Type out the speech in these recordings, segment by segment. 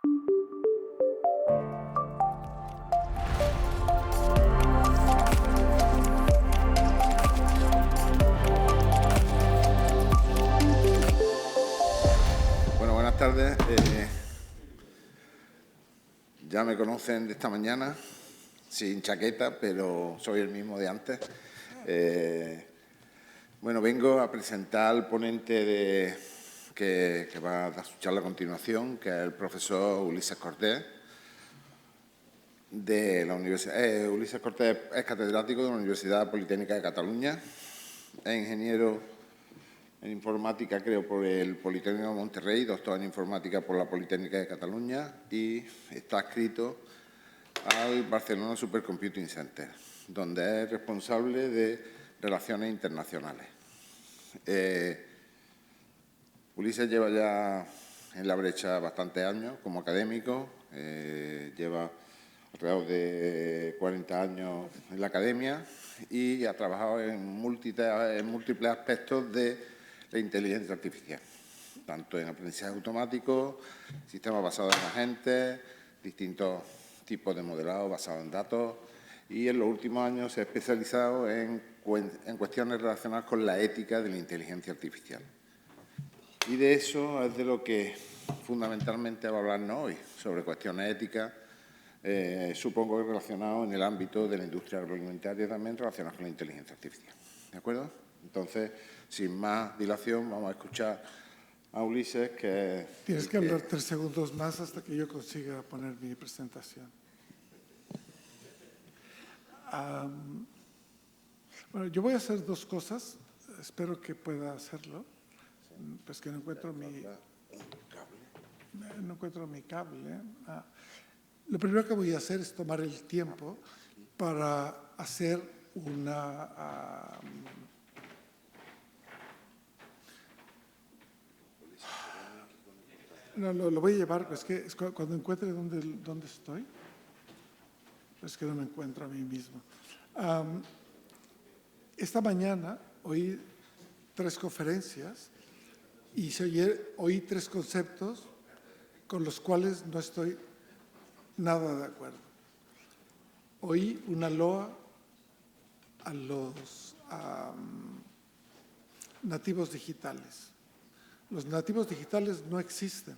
Bueno, buenas tardes. Ya me conocen de esta mañana, sin chaqueta, pero soy el mismo de antes. Bueno, vengo a presentar al ponente que va a dar su charla a continuación, que es el profesor Ulises Cortés, de la Universidad. Ulises Cortés es catedrático de la Universidad Politécnica de Cataluña, es ingeniero en informática, creo, por el Politécnico de Monterrey, doctor en informática por la Politécnica de Cataluña y está adscrito al Barcelona Supercomputing Center, donde es responsable de relaciones internacionales. Ulises lleva ya en la brecha bastantes años como académico, lleva alrededor de 40 años en la academia y ha trabajado en múltiples aspectos de la inteligencia artificial, tanto en aprendizaje automático, sistemas basados en agentes, distintos tipos de modelado basados en datos y en los últimos años se ha especializado en cuestiones relacionadas con la ética de la inteligencia artificial. Y de eso es de lo que fundamentalmente va a hablarnos hoy, sobre cuestiones éticas, supongo que relacionado en el ámbito de la industria agroalimentaria también relacionadas con la inteligencia artificial. ¿De acuerdo? Entonces, sin más dilación, vamos a escuchar a Ulises, que... Tienes que hablar 3 segundos más hasta que yo consiga poner mi presentación. Bueno, yo voy a hacer 2 cosas. Espero que pueda hacerlo. Pues que no encuentro mi cable. Lo primero que voy a hacer es tomar el tiempo para hacer una... No, lo voy a llevar, pues que cuando encuentre dónde estoy, es que no me encuentro a mí mismo. Esta mañana oí 3 conferencias y oí 3 conceptos con los cuales no estoy nada de acuerdo. Oí una loa a los nativos digitales. Los nativos digitales no existen.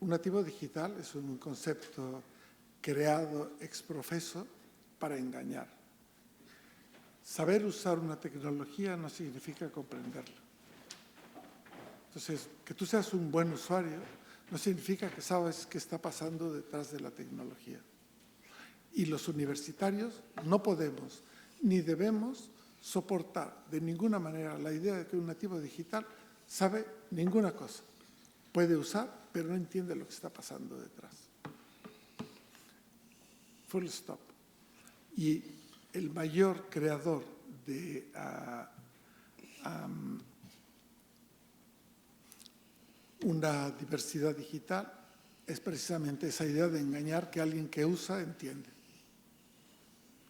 Un nativo digital es un concepto creado ex profeso para engañar. Saber usar una tecnología no significa comprenderla. Entonces, que tú seas un buen usuario no significa que sabes qué está pasando detrás de la tecnología. Y los universitarios no podemos ni debemos soportar de ninguna manera la idea de que un nativo digital sabe ninguna cosa. Puede usar, pero no entiende lo que está pasando detrás. Full stop. Y el mayor creador de una diversidad digital es precisamente esa idea de engañar que alguien que usa entiende.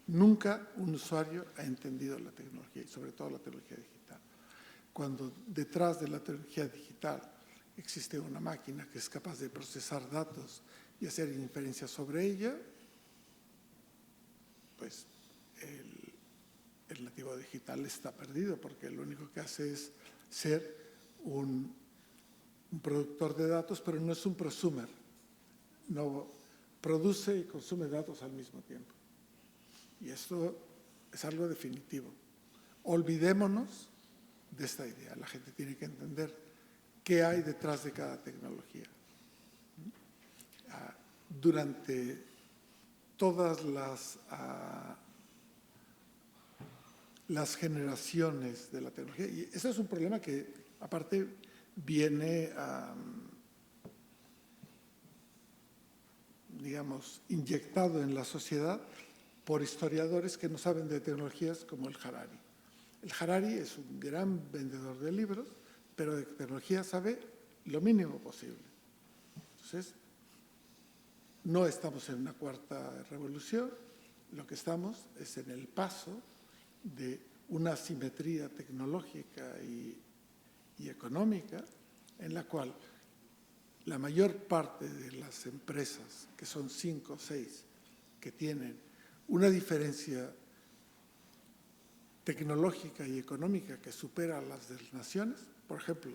Nunca un usuario ha entendido la tecnología y sobre todo la tecnología digital. Cuando detrás de la tecnología digital existe una máquina que es capaz de procesar datos y hacer inferencias sobre ella, pues el nativo digital está perdido porque lo único que hace es ser un productor de datos, pero no es un prosumer. No produce y consume datos al mismo tiempo. Y esto es algo definitivo. Olvidémonos de esta idea. La gente tiene que entender qué hay detrás de cada tecnología. Durante todas las generaciones de la tecnología, y ese es un problema que aparte viene digamos, inyectado en la sociedad por historiadores que no saben de tecnologías como el Harari. El Harari es un gran vendedor de libros, pero de tecnología sabe lo mínimo posible. Entonces, no estamos en una 4ª revolución, lo que estamos es en el paso de una asimetría tecnológica y económica en la cual La mayor parte de las empresas, que son 5 o 6, que tienen una diferencia tecnológica y económica que supera a las de las naciones, por ejemplo,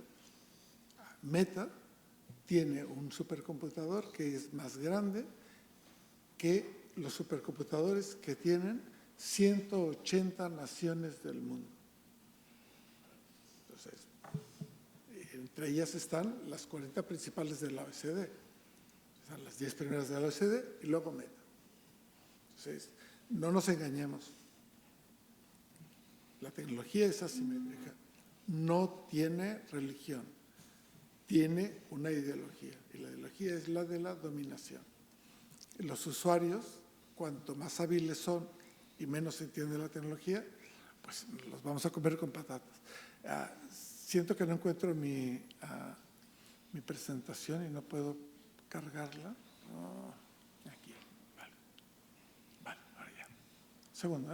Meta tiene un supercomputador que es más grande que los supercomputadores que tienen 180 naciones del mundo. Entonces, entre ellas están las 40 principales de la OECD, están las 10 primeras de la OECD y luego Meta. Entonces, no nos engañemos. La tecnología es asimétrica, no tiene religión, tiene una ideología, y la ideología es la de la dominación. Los usuarios, cuanto más hábiles son y menos entienden la tecnología, pues los vamos a comer con patatas. Siento que no encuentro mi presentación y no puedo cargarla. Aquí, vale, ahora ya. Segundo,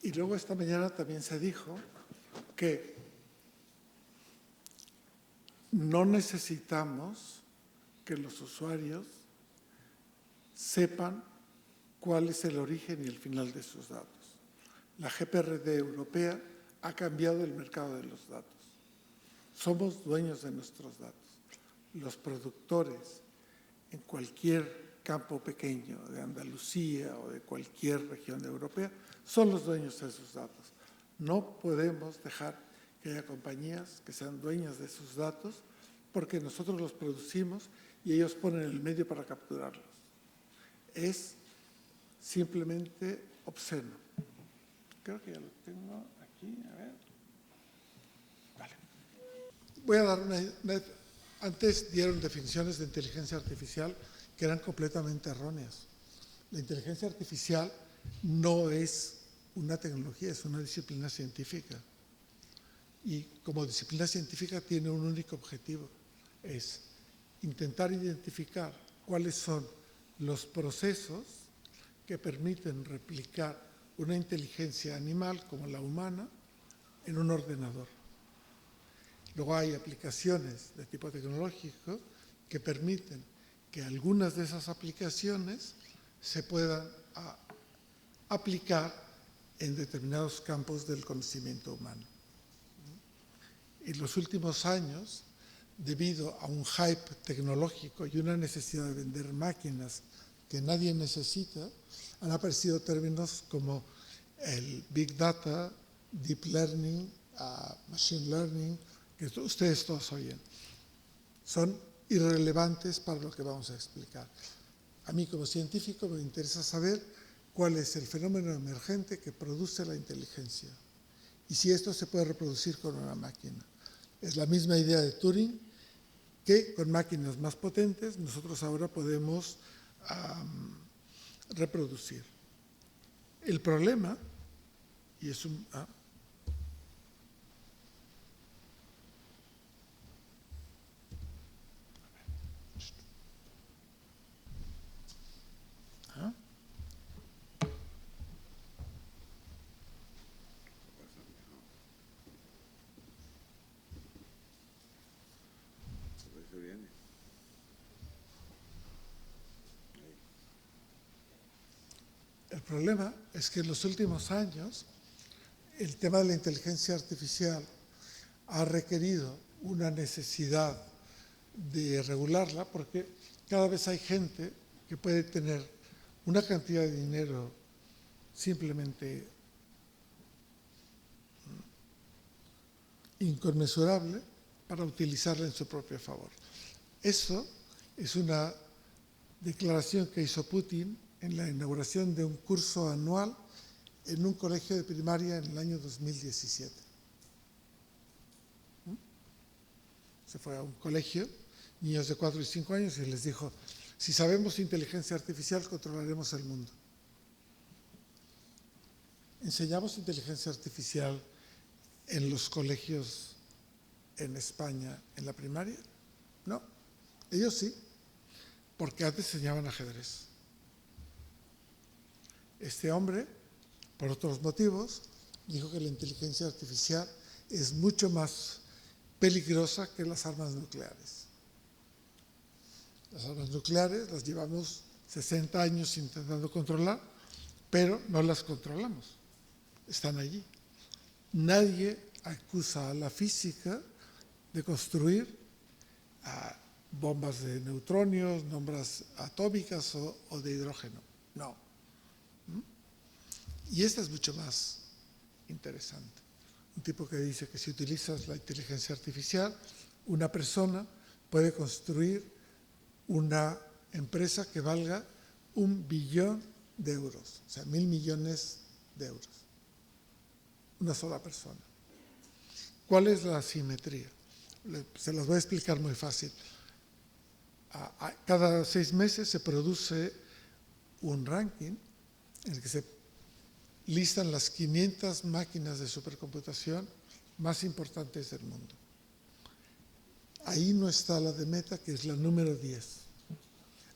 Y luego esta mañana también se dijo que no necesitamos que los usuarios sepan cuál es el origen y el final de sus datos. La GPRD europea ha cambiado el mercado de los datos. Somos dueños de nuestros datos. Los productores en cualquier campo pequeño de Andalucía o de cualquier región europea son los dueños de sus datos. No podemos dejar que haya compañías que sean dueñas de sus datos porque nosotros los producimos y ellos ponen el medio para capturarlos. Es simplemente obsceno. Creo que ya lo tengo aquí, a ver. Vale. Voy a dar antes dieron definiciones de inteligencia artificial que eran completamente erróneas. La inteligencia artificial no es una tecnología, es una disciplina científica. Y como disciplina científica tiene un único objetivo, es intentar identificar cuáles son los procesos que permiten replicar una inteligencia animal como la humana en un ordenador. Luego hay aplicaciones de tipo tecnológico que permiten que algunas de esas aplicaciones se puedan aplicar en determinados campos del conocimiento humano. En los últimos años, debido a un hype tecnológico y una necesidad de vender máquinas que nadie necesita, han aparecido términos como el Big Data, Deep Learning, Machine Learning, que ustedes todos oyen. Son irrelevantes para lo que vamos a explicar. A mí como científico me interesa saber cuál es el fenómeno emergente que produce la inteligencia y si esto se puede reproducir con una máquina. Es la misma idea de Turing, que con máquinas más potentes nosotros ahora podemos reproducir. El problema, y es un... El problema es que en los últimos años el tema de la inteligencia artificial ha requerido una necesidad de regularla porque cada vez hay gente que puede tener una cantidad de dinero simplemente inconmensurable para utilizarla en su propio favor. Eso es una declaración que hizo Putin en la inauguración de un curso anual en un colegio de primaria en el año 2017. Se fue a un colegio, niños de 4 y 5 años, y les dijo, si sabemos inteligencia artificial, controlaremos el mundo. ¿Enseñamos inteligencia artificial en los colegios en España en la primaria? No, ellos sí, porque antes enseñaban ajedrez. Este hombre, por otros motivos, dijo que la inteligencia artificial es mucho más peligrosa que las armas nucleares. Las armas nucleares las llevamos 60 años intentando controlar, pero no las controlamos. Están allí. Nadie acusa a la física de construir bombas de neutronios, bombas atómicas o de hidrógeno. No. Y esta es mucho más interesante. Un tipo que dice que si utilizas la inteligencia artificial, una persona puede construir una empresa que valga 1 billón de euros, o sea, 1.000 millones de euros. Una sola persona. ¿Cuál es la asimetría? Se las voy a explicar muy fácil. Cada 6 meses se produce un ranking en el que se listan las 500 máquinas de supercomputación más importantes del mundo. Ahí no está la de Meta, que es la número 10.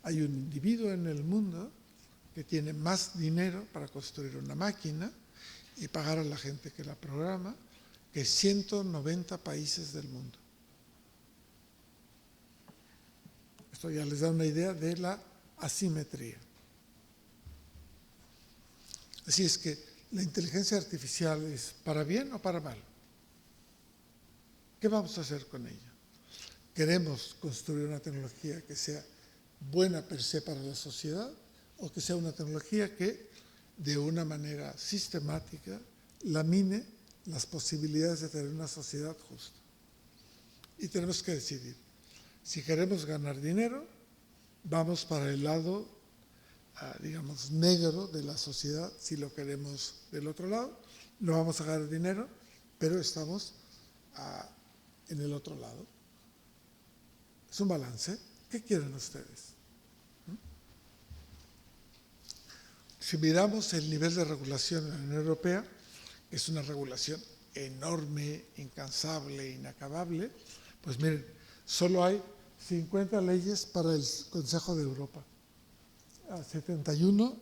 Hay un individuo en el mundo que tiene más dinero para construir una máquina y pagar a la gente que la programa que 190 países del mundo. Esto ya les da una idea de la asimetría. Así es que la inteligencia artificial es para bien o para mal. ¿Qué vamos a hacer con ella? ¿Queremos construir una tecnología que sea buena per se para la sociedad o que sea una tecnología que de una manera sistemática lamine las posibilidades de tener una sociedad justa? Y tenemos que decidir. Si queremos ganar dinero, vamos para el lado, digamos, negro de la sociedad. Si lo queremos del otro lado, no vamos a ganar dinero, pero estamos en el otro lado. Es un balance. ¿Qué quieren ustedes? Si miramos el nivel de regulación en la Unión Europea, es una regulación enorme, incansable, inacabable, pues miren, solo hay 50 leyes para el Consejo de Europa, 71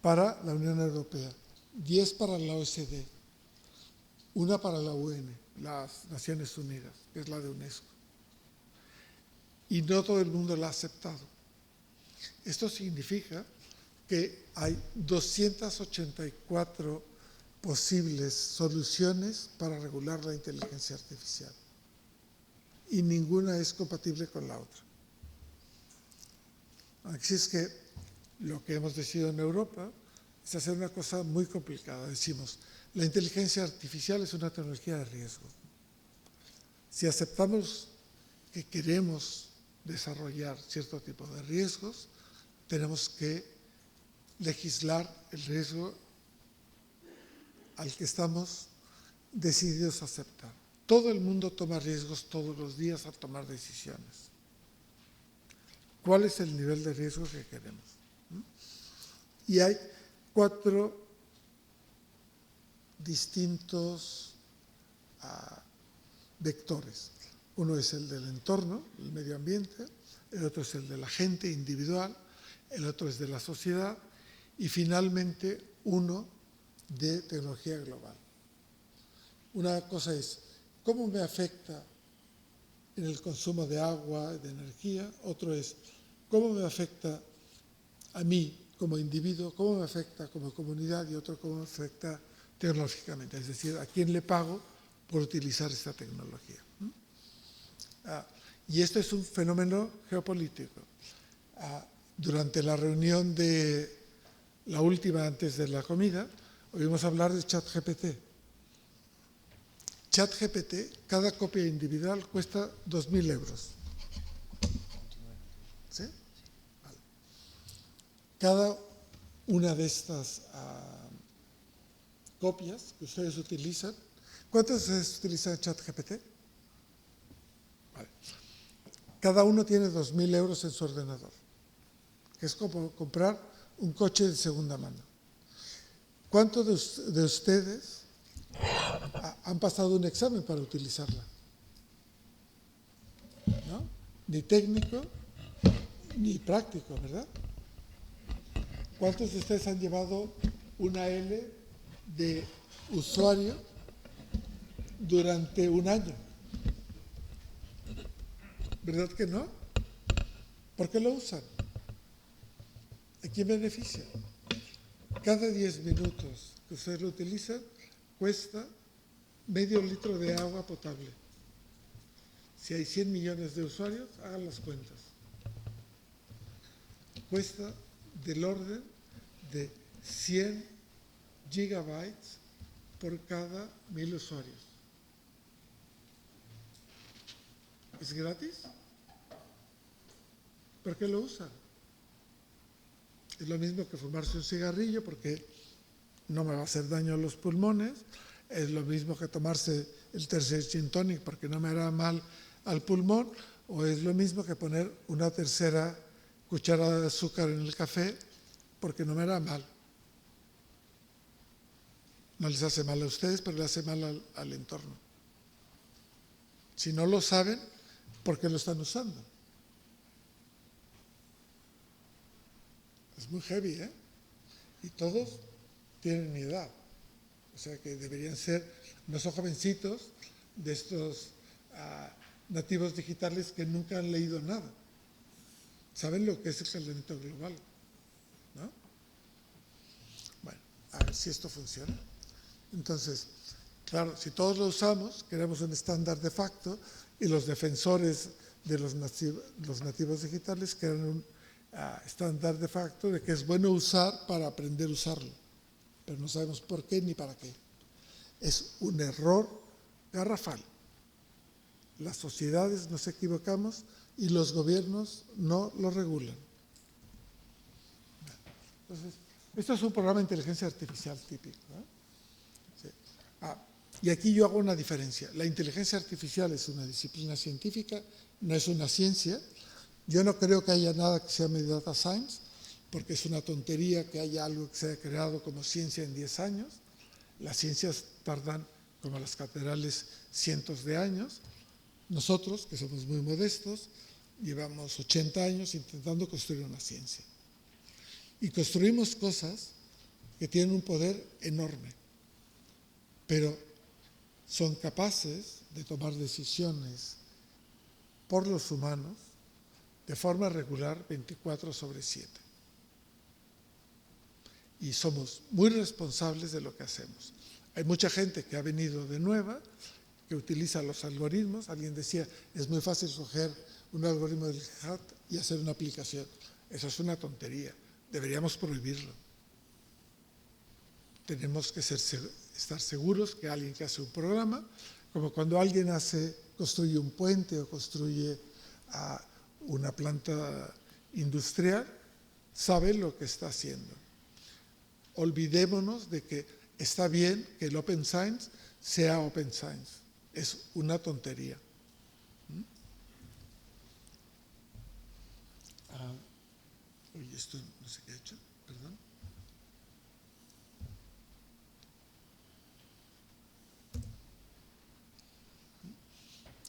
para la Unión Europea, 10 para la OSD, una para la UN, las Naciones Unidas, que es la de UNESCO. Y no todo el mundo la ha aceptado. Esto significa que hay 284 posibles soluciones para regular la inteligencia artificial. Y ninguna es compatible con la otra. Así es que lo que hemos decidido en Europa es hacer una cosa muy complicada. Decimos, la inteligencia artificial es una tecnología de riesgo. Si aceptamos que queremos desarrollar cierto tipo de riesgos, tenemos que legislar el riesgo al que estamos decididos a aceptar. Todo el mundo toma riesgos todos los días al tomar decisiones. ¿Cuál es el nivel de riesgo que queremos? Y hay 4 distintos vectores. Uno es el del entorno, el medio ambiente, el otro es el de la gente individual, el otro es de la sociedad y finalmente uno de tecnología global. Una cosa es cómo me afecta en el consumo de agua, de energía. Otro es cómo me afecta a mí como individuo, cómo me afecta como comunidad y otro cómo me afecta tecnológicamente. Es decir, a quién le pago por utilizar esta tecnología. Y esto es un fenómeno geopolítico. Durante la reunión de la última antes de la comida, oímos hablar de ChatGPT. ChatGPT, cada copia individual cuesta 2.000 euros. ¿Sí? Vale. Cada una de estas copias que ustedes utilizan, ¿cuántas veces utilizan ChatGPT? Vale. Cada uno tiene 2.000 euros en su ordenador, que es como comprar un coche de segunda mano. ¿cuántos de ustedes han pasado un examen para utilizarla? ¿No? Ni técnico, ni práctico, ¿verdad? ¿Cuántos de ustedes han llevado una L de usuario durante un año? ¿Verdad que no? ¿Por qué lo usan? ¿A quién beneficia? Cada 10 minutos que ustedes lo utilizan, cuesta medio litro de agua potable. Si hay 100 millones de usuarios, hagan las cuentas. Cuesta del orden de 100 gigabytes por cada 1000 usuarios. ¿Es gratis? ¿Por qué lo usan? Es lo mismo que fumarse un cigarrillo porque no me va a hacer daño a los pulmones. Es lo mismo que tomarse el tercer gin tonic porque no me hará mal al pulmón. O es lo mismo que poner una tercera cucharada de azúcar en el café porque no me hará mal. No les hace mal a ustedes, pero le hace mal al entorno. Si no lo saben, ¿por qué lo están usando? Es muy heavy, ¿eh? Y todos tienen mi edad. O sea que deberían ser, no son jovencitos de estos nativos digitales que nunca han leído nada. Saben lo que es el calentamiento global, ¿no? Bueno, a ver si esto funciona. Entonces, claro, si todos lo usamos, queremos un estándar de facto y los defensores de los nativos digitales quieren un estándar de facto de que es bueno usar para aprender a usarlo, pero no sabemos por qué ni para qué. Es un error garrafal. Las sociedades nos equivocamos y los gobiernos no lo regulan. Entonces, esto es un programa de inteligencia artificial típico, ¿eh? Sí. Y aquí yo hago una diferencia. La inteligencia artificial es una disciplina científica, no es una ciencia. Yo no creo que haya nada que se llame data science, porque es una tontería que haya algo que se haya creado como ciencia en 10 años. Las ciencias tardan, como las catedrales, cientos de años. Nosotros, que somos muy modestos, llevamos 80 años intentando construir una ciencia. Y construimos cosas que tienen un poder enorme, pero son capaces de tomar decisiones por los humanos de forma regular 24/7. Y somos muy responsables de lo que hacemos. Hay mucha gente que ha venido de nueva, que utiliza los algoritmos. Alguien decía, es muy fácil coger un algoritmo del GitHub y hacer una aplicación. Eso es una tontería. Deberíamos prohibirlo. Tenemos que estar seguros que alguien que hace un programa, como cuando alguien construye un puente o construye una planta industrial, sabe lo que está haciendo. Olvidémonos de que está bien que el Open Science sea Open Science. Es una tontería. Oye, esto no sé qué he hecho, perdón.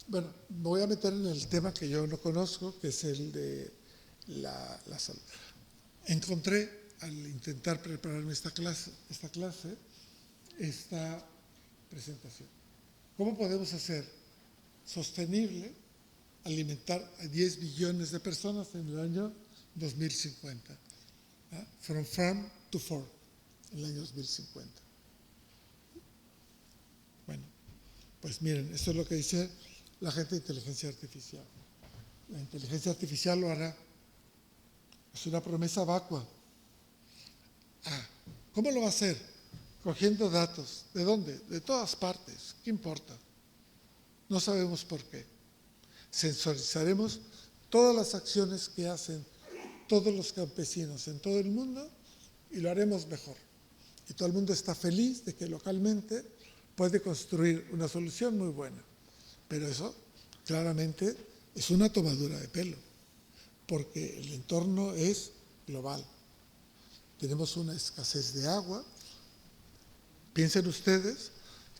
Bueno, me voy a meter en el tema que yo no conozco, que es el de la salud. Encontré, al intentar prepararme esta presentación. ¿Cómo podemos hacer sostenible alimentar a 10 billones de personas en el año 2050? From farm to fork, en el año 2050. Bueno, pues miren, esto es lo que dice la gente de inteligencia artificial. La inteligencia artificial lo hará. Es una promesa vacua. ¿Cómo lo va a hacer? Cogiendo datos. ¿De dónde? De todas partes. ¿Qué importa? No sabemos por qué. Sensorizaremos todas las acciones que hacen todos los campesinos en todo el mundo y lo haremos mejor. Y todo el mundo está feliz de que localmente puede construir una solución muy buena. Pero eso claramente es una tomadura de pelo, porque el entorno es global. Tenemos una escasez de agua, Piensen ustedes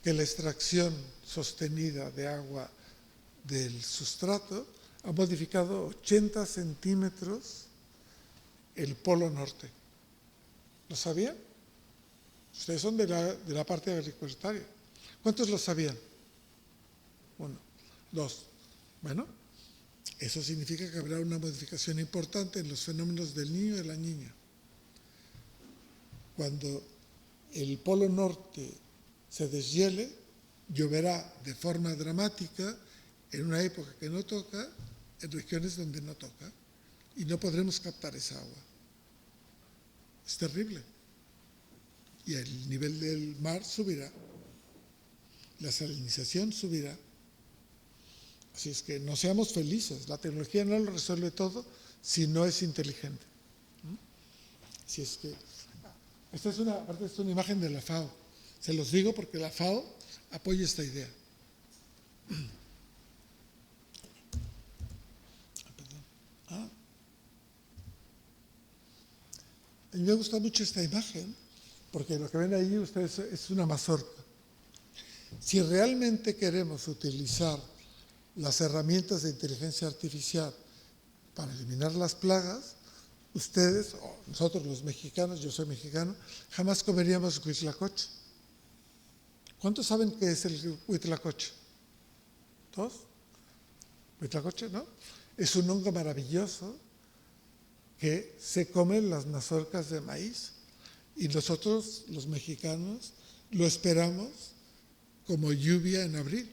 que la extracción sostenida de agua del sustrato ha modificado 80 centímetros el polo norte. ¿Lo sabían? Ustedes son de la parte agroalimentaria. ¿Cuántos lo sabían? 1, 2. Bueno, eso significa que habrá una modificación importante en los fenómenos del niño y de la niña. Cuando el polo norte se deshiele, lloverá de forma dramática en una época que no toca, en regiones donde no toca, y no podremos captar esa agua. Es terrible. Y el nivel del mar subirá, la salinización subirá. Así es que no seamos felices, la tecnología no lo resuelve todo si no es inteligente. Así es que esta es una imagen de la FAO. Se los digo porque la FAO apoya esta idea. A mí me gusta mucho esta imagen porque lo que ven ahí ustedes es una mazorca. Si realmente queremos utilizar las herramientas de inteligencia artificial para eliminar las plagas, ustedes, o nosotros los mexicanos, yo soy mexicano, jamás comeríamos huitlacoche. ¿Cuántos saben qué es el huitlacoche? ¿Todos? ¿Huitlacoche, no? Es un hongo maravilloso que se comen las mazorcas de maíz. Y nosotros, los mexicanos, lo esperamos como lluvia en abril.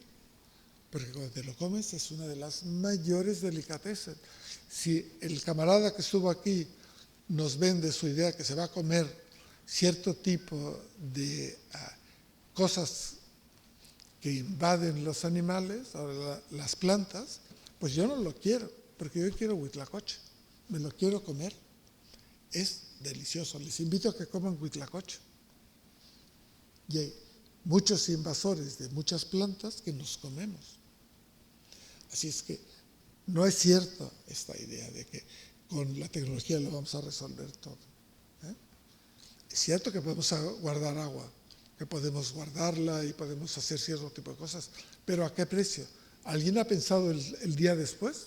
Porque cuando te lo comes es una de las mayores delicatessen. Si el camarada que estuvo aquí nos vende su idea que se va a comer cierto tipo de cosas que invaden los animales o las plantas, pues yo no lo quiero, porque yo quiero huitlacoche, me lo quiero comer. Es delicioso, les invito a que coman huitlacoche. Y hay muchos invasores de muchas plantas que nos comemos. Así es que no es cierto esta idea de que con la tecnología lo vamos a resolver todo. Es cierto que podemos guardar agua, que podemos guardarla y podemos hacer cierto tipo de cosas, pero ¿a qué precio? ¿Alguien ha pensado el día después?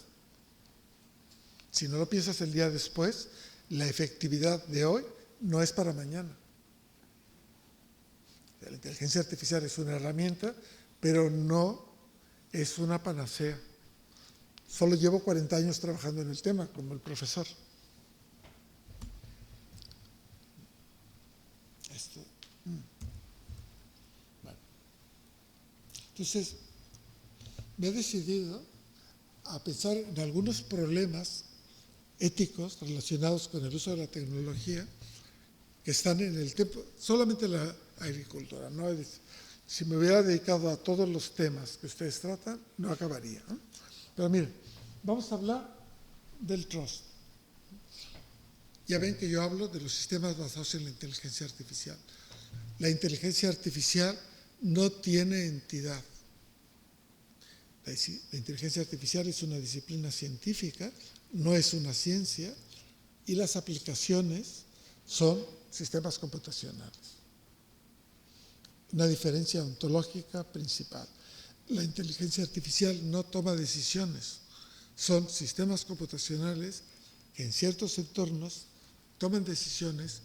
Si no lo piensas el día después, la efectividad de hoy no es para mañana. La inteligencia artificial es una herramienta, pero no es una panacea. Solo llevo 40 años trabajando en el tema, como el profesor. Bueno. Entonces, me he decidido a pensar en algunos problemas éticos relacionados con el uso de la tecnología que están en el tiempo, solamente la agricultura. ¿No? Si me hubiera dedicado a todos los temas que ustedes tratan, no acabaría, ¿no? Pero miren, vamos a hablar del trust. Ya ven que yo hablo de los sistemas basados en la inteligencia artificial. La inteligencia artificial no tiene entidad. La inteligencia artificial es una disciplina científica, no es una ciencia, y las aplicaciones son sistemas computacionales. Una diferencia ontológica principal. La inteligencia artificial no toma decisiones, son sistemas computacionales que en ciertos entornos toman decisiones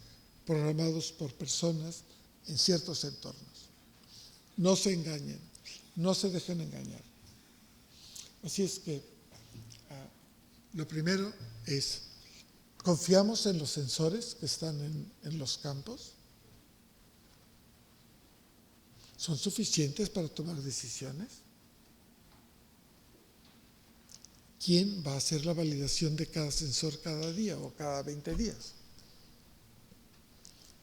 programados por personas en ciertos entornos. No se engañen, no se dejen engañar. Así es que lo primero es, ¿confiamos en los sensores que están en los campos? ¿Son suficientes para tomar decisiones? ¿Quién va a hacer la validación de cada sensor cada día o cada 20 días?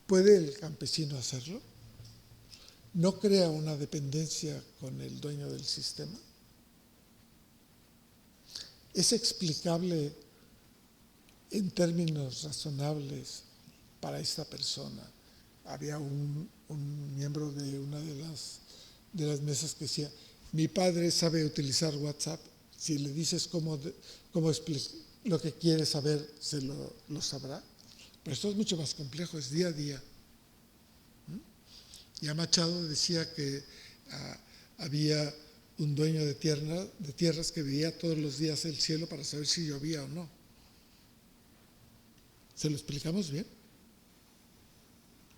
¿Puede el campesino hacerlo? ¿No crea una dependencia con el dueño del sistema? ¿Es explicable en términos razonables para esta persona? Había un miembro de una de las mesas que decía, mi padre sabe utilizar WhatsApp, si le dices cómo lo que quiere saber, se lo sabrá. Pero esto es mucho más complejo, es día a día. Ya Machado decía que había un dueño de tierras que veía todos los días el cielo para saber si llovía o no. ¿Se lo explicamos bien?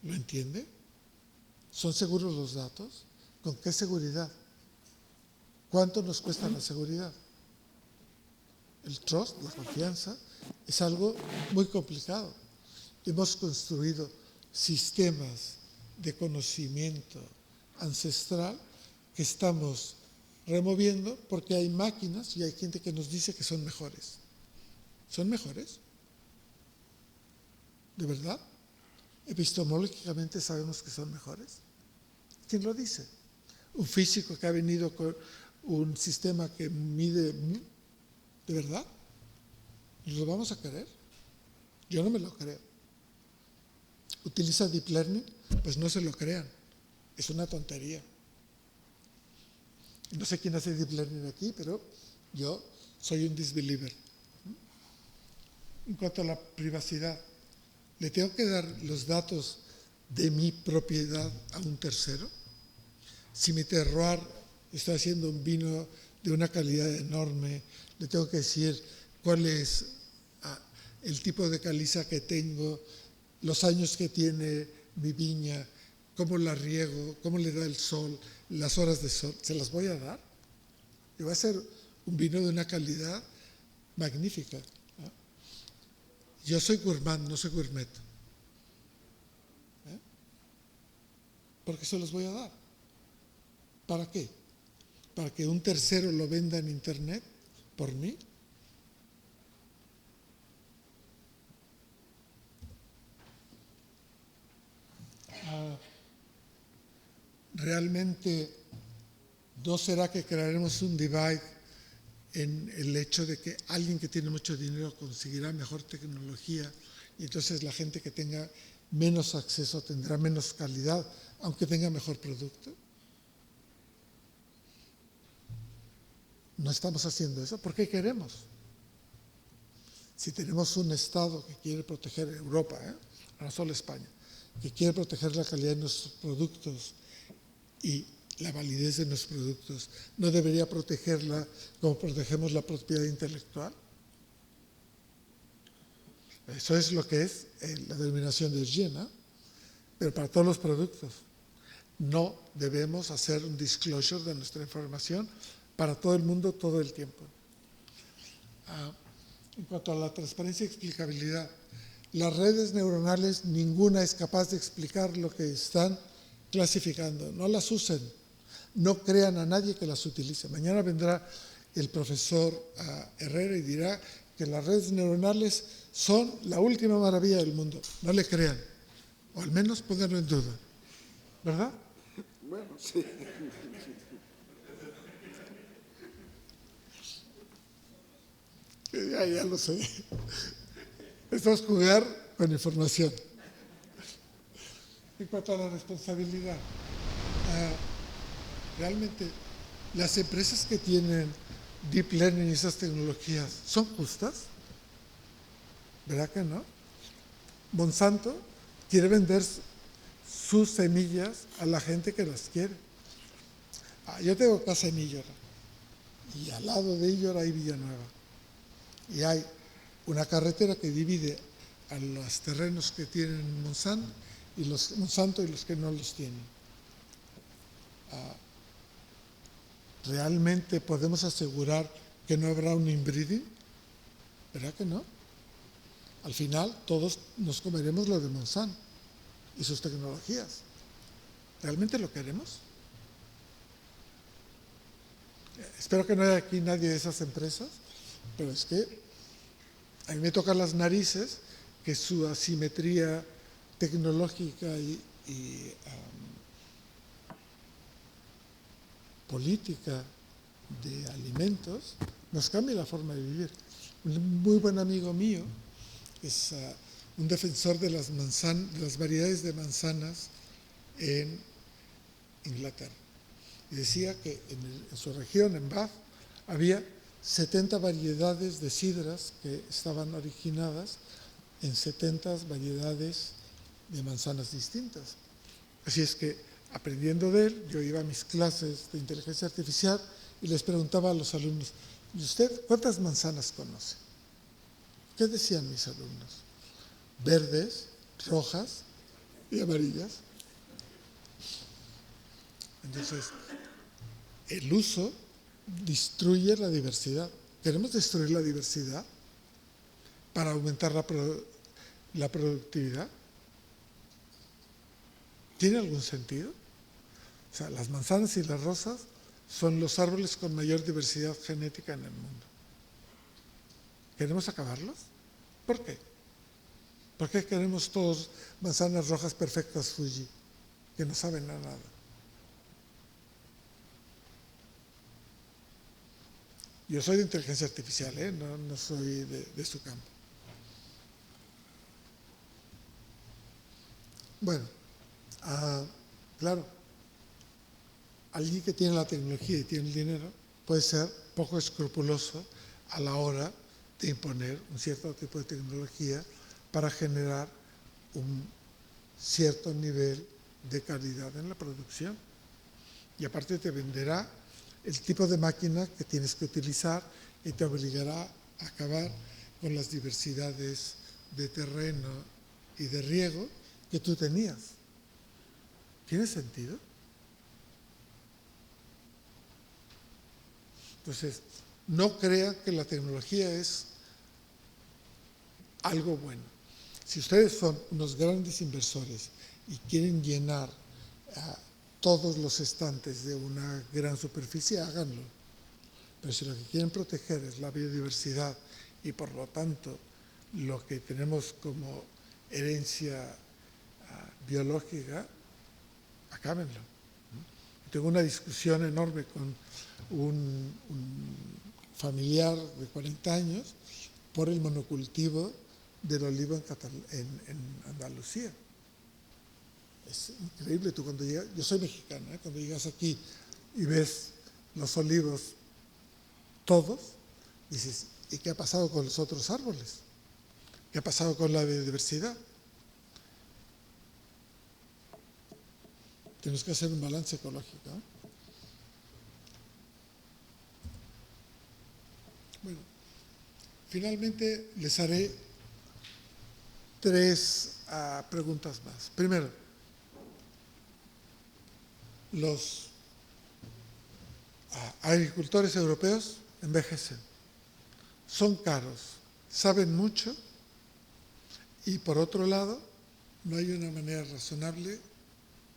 ¿Lo entiende? ¿Son seguros los datos? ¿Con qué seguridad? ¿Cuánto nos cuesta la seguridad? El trust, la confianza, es algo muy complicado. Hemos construido sistemas de conocimiento ancestral que estamos removiendo porque hay máquinas y hay gente que nos dice que son mejores. ¿Son mejores? ¿De verdad? Epistemológicamente sabemos que son mejores. ¿Quién lo dice? Un físico que ha venido con un sistema que mide. ¿De verdad? ¿Nos lo vamos a creer? Yo no me lo creo. ¿Utiliza Deep Learning? Pues no se lo crean. Es una tontería. No sé quién hace Deep Learning aquí, pero yo soy un disbeliever. En cuanto a la privacidad, ¿le tengo que dar los datos de mi propiedad a un tercero? Si mi terroir está haciendo un vino de una calidad enorme, le tengo que decir cuál es el tipo de caliza que tengo, los años que tiene mi viña, cómo la riego, cómo le da el sol, las horas de sol. ¿Se las voy a dar? Y va a ser un vino de una calidad magnífica. Yo soy gourmand, no soy gourmet. ¿Por qué se los voy a dar? ¿Para qué? ¿Para que un tercero lo venda en internet por mí? Realmente no será que crearemos un divide en el hecho de que alguien que tiene mucho dinero conseguirá mejor tecnología y entonces la gente que tenga menos acceso tendrá menos calidad, aunque tenga mejor producto. No estamos haciendo eso. ¿Por qué queremos? Si tenemos un Estado que quiere proteger Europa, no solo España, que quiere proteger la calidad de nuestros productos y la validez de nuestros productos, ¿no debería protegerla como protegemos la propiedad intelectual? Eso es lo que es la denominación de Origine, ¿no? Pero para todos los productos. No debemos hacer un disclosure de nuestra información para todo el mundo todo el tiempo. En cuanto a la transparencia y explicabilidad, las redes neuronales ninguna es capaz de explicar lo que están clasificando. No las usen, no crean a nadie que las utilice. Mañana vendrá el profesor Herrera y dirá que las redes neuronales son la última maravilla del mundo. No le crean, o al menos pónganlo en duda. ¿Verdad? Bueno, sí. Ya lo sé. Esto es jugar con información. En cuanto a la responsabilidad, realmente las empresas que tienen Deep Learning y esas tecnologías, ¿son justas? ¿Verdad que no? Monsanto quiere vender sus semillas a la gente que las quiere. Yo tengo casa en Illora y al lado de Illora hay Villanueva. Y hay una carretera que divide a los terrenos que tienen Monsanto y los que no los tienen. ¿Realmente podemos asegurar que no habrá un inbreeding? ¿Verdad que no? Al final todos nos comeremos lo de Monsanto y sus tecnologías. ¿Realmente lo queremos? Espero que no haya aquí nadie de esas empresas, pero es que a mí me tocan las narices que su asimetría tecnológica y política de alimentos nos cambie la forma de vivir. Un muy buen amigo mío es un defensor de las variedades de manzanas en Inglaterra. Y decía que en su región, en Bath, había 70 variedades de sidras que estaban originadas en 70 variedades de manzanas distintas. Así es que aprendiendo de él, yo iba a mis clases de inteligencia artificial y les preguntaba a los alumnos, ¿y usted cuántas manzanas conoce? ¿Qué decían mis alumnos? Verdes, rojas y amarillas. Entonces, el uso destruye la diversidad. ¿Queremos destruir la diversidad para aumentar la productividad? ¿Tiene algún sentido? O sea, las manzanas y las rosas son los árboles con mayor diversidad genética en el mundo. ¿Queremos acabarlos? ¿Por qué? ¿Por qué queremos todos manzanas rojas perfectas Fuji, que no saben a nada? Yo soy de inteligencia artificial, no soy de su campo. Bueno, claro, alguien que tiene la tecnología y tiene el dinero puede ser poco escrupuloso a la hora de imponer un cierto tipo de tecnología para generar un cierto nivel de calidad en la producción. Y aparte te venderá el tipo de máquina que tienes que utilizar y te obligará a acabar con las diversidades de terreno y de riego que tú tenías. ¿Tiene sentido? Entonces, no crean que la tecnología es algo bueno. Si ustedes son unos grandes inversores y quieren llenar todos los estantes de una gran superficie, háganlo. Pero si lo que quieren proteger es la biodiversidad y por lo tanto lo que tenemos como herencia biológica, acábenlo. Tengo una discusión enorme con un familiar de 40 años por el monocultivo del olivo en Andalucía. Es increíble, tú cuando llegas, yo soy mexicano, cuando llegas aquí y ves los olivos todos, dices, ¿y qué ha pasado con los otros árboles? ¿Qué ha pasado con la biodiversidad? Tenemos que hacer un balance ecológico. Bueno, finalmente les haré 3 preguntas más. Primero, los agricultores europeos envejecen, son caros, saben mucho y por otro lado no hay una manera razonable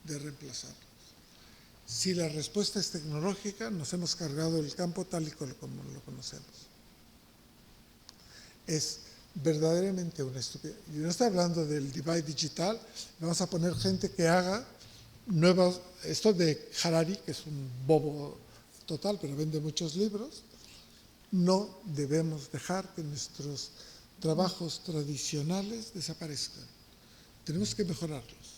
de reemplazarlos. Si la respuesta es tecnológica, nos hemos cargado el campo tal y como lo conocemos. Es verdaderamente una estupidez. Yo no estoy hablando del divide digital, vamos a poner gente que haga nuevas, esto de Harari, que es un bobo total, pero vende muchos libros. No debemos dejar que nuestros trabajos tradicionales desaparezcan. Tenemos que mejorarlos.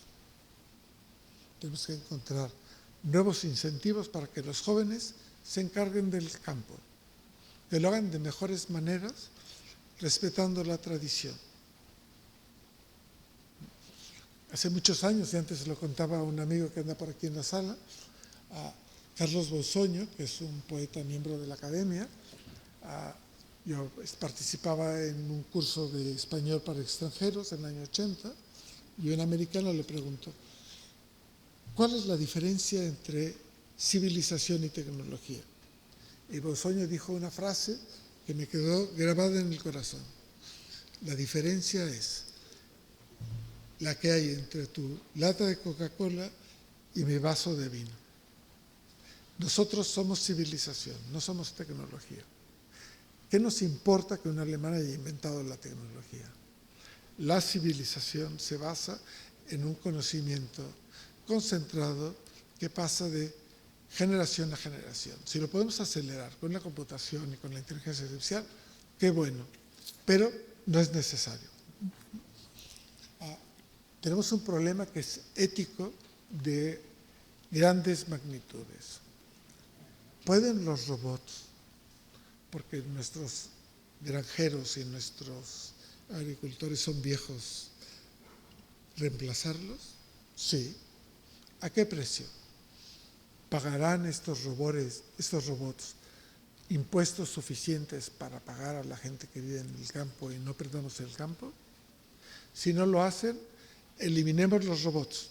Tenemos que encontrar nuevos incentivos para que los jóvenes se encarguen del campo, que lo hagan de mejores maneras, respetando la tradición. Hace muchos años, y antes se lo contaba a un amigo que anda por aquí en la sala, a Carlos Bonsoño, que es un poeta miembro de la Academia. Yo participaba en un curso de español para extranjeros en el año 80 y un americano le preguntó, ¿cuál es la diferencia entre civilización y tecnología? Y Bonsoño dijo una frase que me quedó grabada en el corazón. La diferencia es la que hay entre tu lata de Coca-Cola y mi vaso de vino. Nosotros somos civilización, no somos tecnología. ¿Qué nos importa que un alemán haya inventado la tecnología? La civilización se basa en un conocimiento concentrado que pasa de generación a generación. Si lo podemos acelerar con la computación y con la inteligencia artificial, qué bueno, pero no es necesario. Tenemos un problema que es ético de grandes magnitudes. ¿Pueden los robots, porque nuestros granjeros y nuestros agricultores son viejos, reemplazarlos? Sí. ¿A qué precio pagarán estos robots impuestos suficientes para pagar a la gente que vive en el campo y no perdamos el campo? Si no lo hacen, eliminemos los robots.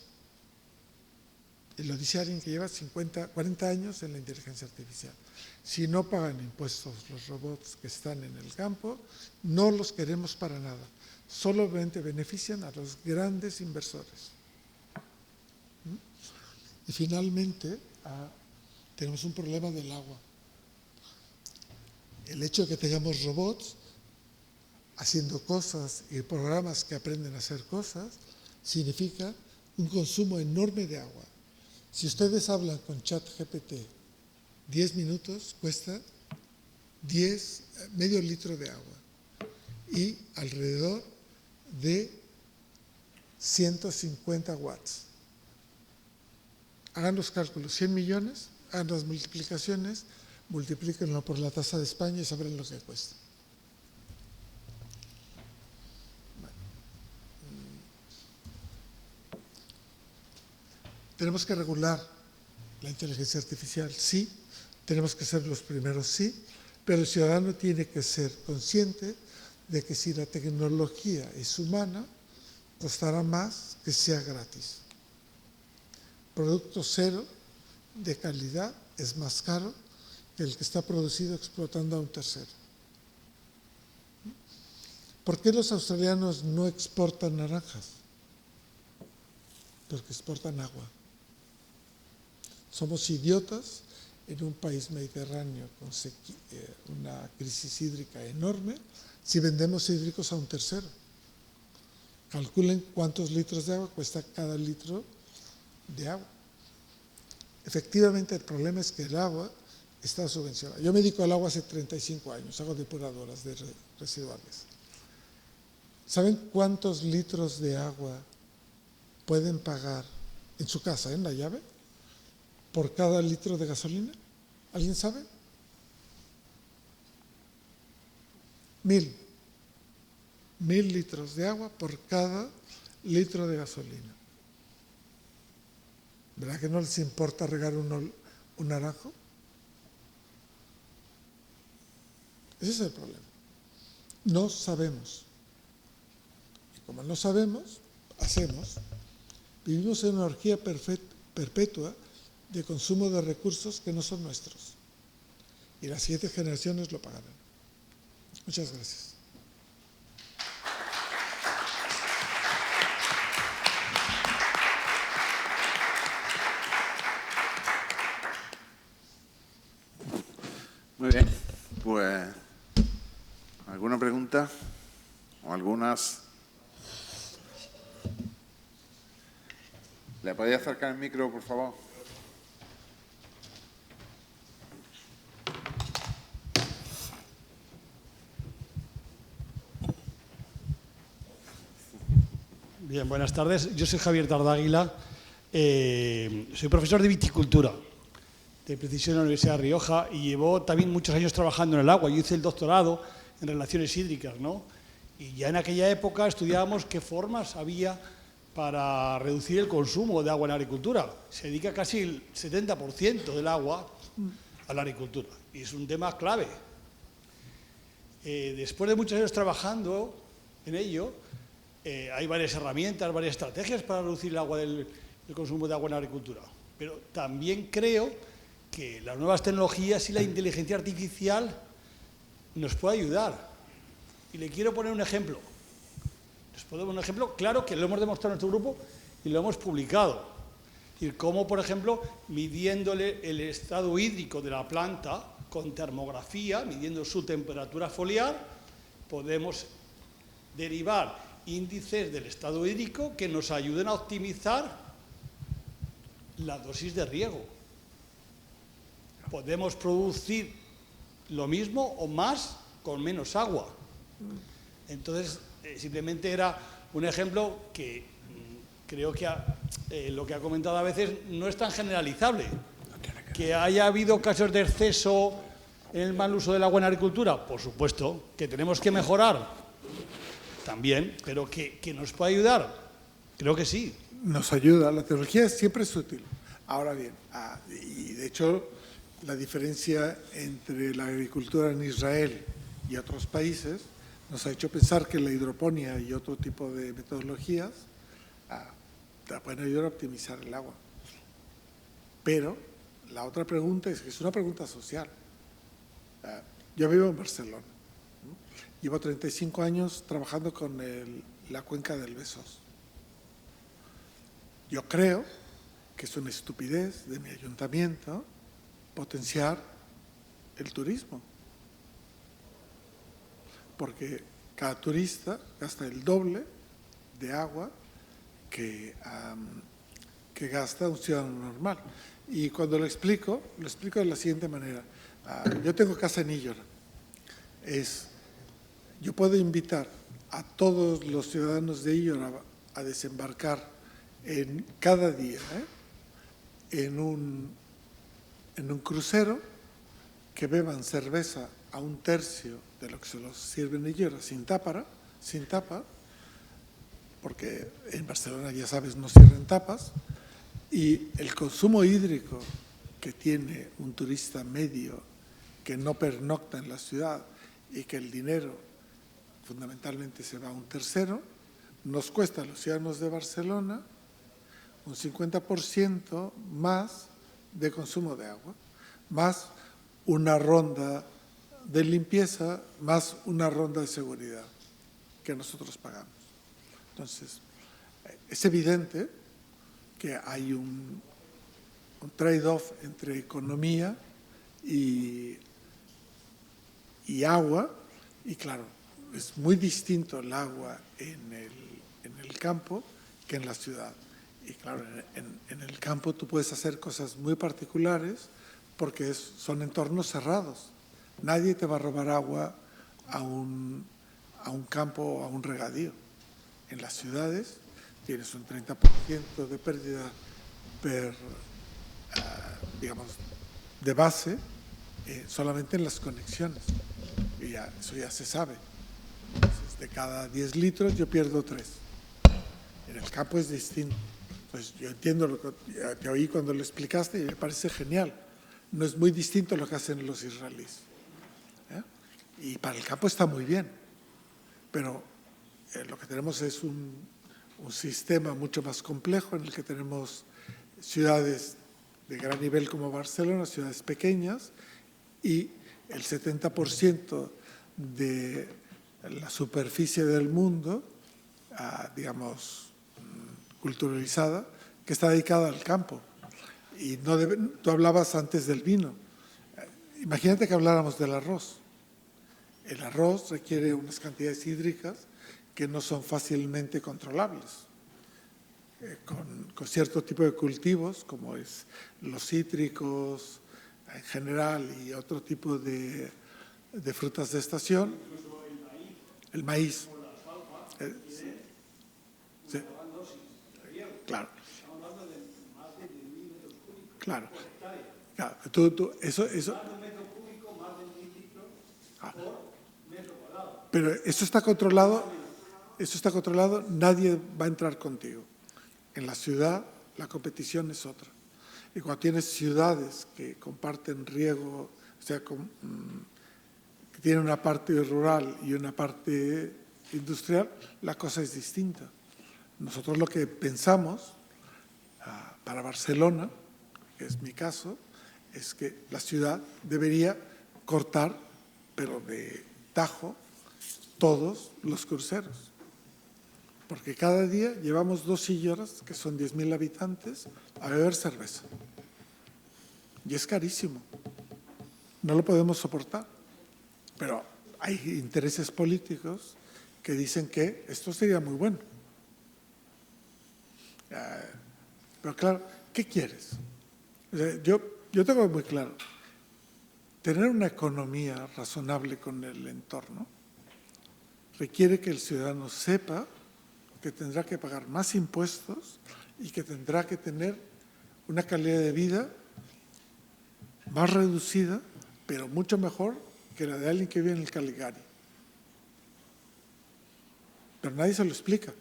Y lo dice alguien que lleva 40 años en la inteligencia artificial. Si no pagan impuestos los robots que están en el campo, no los queremos para nada. Solamente benefician a los grandes inversores. Y finalmente, tenemos un problema del agua. El hecho de que tengamos robots haciendo cosas y programas que aprenden a hacer cosas significa un consumo enorme de agua. Si ustedes hablan con ChatGPT 10 minutos, cuesta medio litro de agua y alrededor de 150 watts. Hagan los cálculos, 100 millones, hagan las multiplicaciones, multiplíquenlo por la tasa de España y sabrán lo que cuesta. ¿Tenemos que regular la inteligencia artificial? Sí. ¿Tenemos que ser los primeros? Sí. Pero el ciudadano tiene que ser consciente de que si la tecnología es humana, costará más que sea gratis. Producto cero de calidad es más caro que el que está producido explotando a un tercero. ¿Por qué los australianos no exportan naranjas? Porque exportan agua. Somos idiotas en un país mediterráneo con una crisis hídrica enorme si vendemos hídricos a un tercero. Calculen cuántos litros de agua cuesta cada litro de agua. Efectivamente, el problema es que el agua está subvencionada. Yo me dedico al agua hace 35 años, hago depuradoras de residuales. ¿Saben cuántos litros de agua pueden pagar en su casa, en la llave, por cada litro de gasolina? ¿Alguien sabe? 1000 litros de agua por cada litro de gasolina. ¿Verdad que no les importa regar un naranjo? Ese es el problema. No sabemos. Y como no sabemos, hacemos. Vivimos en una orgía perpetua de consumo de recursos que no son nuestros. Y las siguientes generaciones lo pagarán. Muchas gracias. Muy bien, pues ¿alguna pregunta? ¿O algunas? ¿Le podéis acercar el micro, por favor? Bien, buenas tardes. Yo soy Javier Tardáguila, soy profesor de viticultura de precisión en la Universidad de Rioja y llevo también muchos años trabajando en el agua. Yo hice el doctorado en relaciones hídricas, ¿no? Y ya en aquella época estudiábamos qué formas había para reducir el consumo de agua en la agricultura. Se dedica casi el 70% del agua a la agricultura y es un tema clave. Después de muchos años trabajando en ello, hay varias herramientas, varias estrategias para reducir el consumo de agua en la agricultura. Pero también creo que las nuevas tecnologías y la inteligencia artificial nos puede ayudar. Y le quiero poner un ejemplo. Les puedo poner un ejemplo claro que lo hemos demostrado en nuestro grupo y lo hemos publicado. Y cómo, por ejemplo, midiéndole el estado hídrico de la planta con termografía, midiendo su temperatura foliar, podemos derivar índices del estado hídrico que nos ayuden a optimizar la dosis de riego. Podemos producir lo mismo o más con menos agua. Entonces, simplemente era un ejemplo que creo que lo que ha comentado a veces no es tan generalizable. Que haya habido casos de exceso en el mal uso del agua en la agricultura, por supuesto, que tenemos que mejorar también, pero que nos puede ayudar, creo que sí. nos ayuda, la tecnología siempre es útil. Ahora bien, y de hecho la diferencia entre la agricultura en Israel y otros países nos ha hecho pensar que la hidroponía y otro tipo de metodologías te pueden ayudar a optimizar el agua. Pero la otra pregunta es que es una pregunta social. Yo vivo en Barcelona, ¿no? Llevo 35 años trabajando con la cuenca del Besós. Yo creo que es una estupidez de mi ayuntamiento potenciar el turismo, porque cada turista gasta el doble de agua que gasta un ciudadano normal. Y cuando lo explico de la siguiente manera. Yo tengo casa en Illora. Yo puedo invitar a todos los ciudadanos de Illora a desembarcar cada día en un crucero, que beban cerveza a 1/3 de lo que se los sirve en Illora, sin tapa, porque en Barcelona, ya sabes, no sirven tapas, y el consumo hídrico que tiene un turista medio que no pernocta en la ciudad y que el dinero fundamentalmente se va a 1/3, nos cuesta a los ciudadanos de Barcelona un 50% más de consumo de agua, más una ronda de limpieza, más una ronda de seguridad que nosotros pagamos. Entonces, es evidente que hay un trade-off entre economía y agua, y claro, es muy distinto el agua en el campo que en la ciudad. Y claro, en el campo tú puedes hacer cosas muy particulares porque son entornos cerrados. Nadie te va a robar agua a un campo o a un regadío. En las ciudades tienes un 30% de pérdida digamos, de base solamente en las conexiones. Y eso ya se sabe. Entonces, de cada 10 litros yo pierdo 3. En el campo es distinto. Pues yo entiendo lo que te oí cuando lo explicaste y me parece genial. No es muy distinto lo que hacen los israelíes. Y para el campo está muy bien. Pero lo que tenemos es un sistema mucho más complejo en el que tenemos ciudades de gran nivel como Barcelona, ciudades pequeñas, y el 70% de la superficie del mundo, digamos, culturalizada, que está dedicada al campo. Y tú hablabas antes del vino. Imagínate que habláramos del arroz. El arroz requiere unas cantidades hídricas que no son fácilmente controlables. Con cierto tipo de cultivos, como es los cítricos en general y otro tipo de frutas de estación. El maíz. Sí. Claro. Claro. Eso. Pero eso está controlado, nadie va a entrar contigo. En la ciudad la competición es otra. Y cuando tienes ciudades que comparten riego, o sea, que tienen una parte rural y una parte industrial, la cosa es distinta. Nosotros lo que pensamos para Barcelona, que es mi caso, es que la ciudad debería cortar, pero de tajo, todos los cruceros. Porque cada día llevamos 2 Illoras, que son 10.000 habitantes, a beber cerveza. Y es carísimo. No lo podemos soportar. Pero hay intereses políticos que dicen que esto sería muy bueno. Pero claro, ¿qué quieres? O sea, yo tengo muy claro, tener una economía razonable con el entorno requiere que el ciudadano sepa que tendrá que pagar más impuestos y que tendrá que tener una calidad de vida más reducida, pero mucho mejor que la de alguien que vive en el Caligari. Pero nadie se lo explica.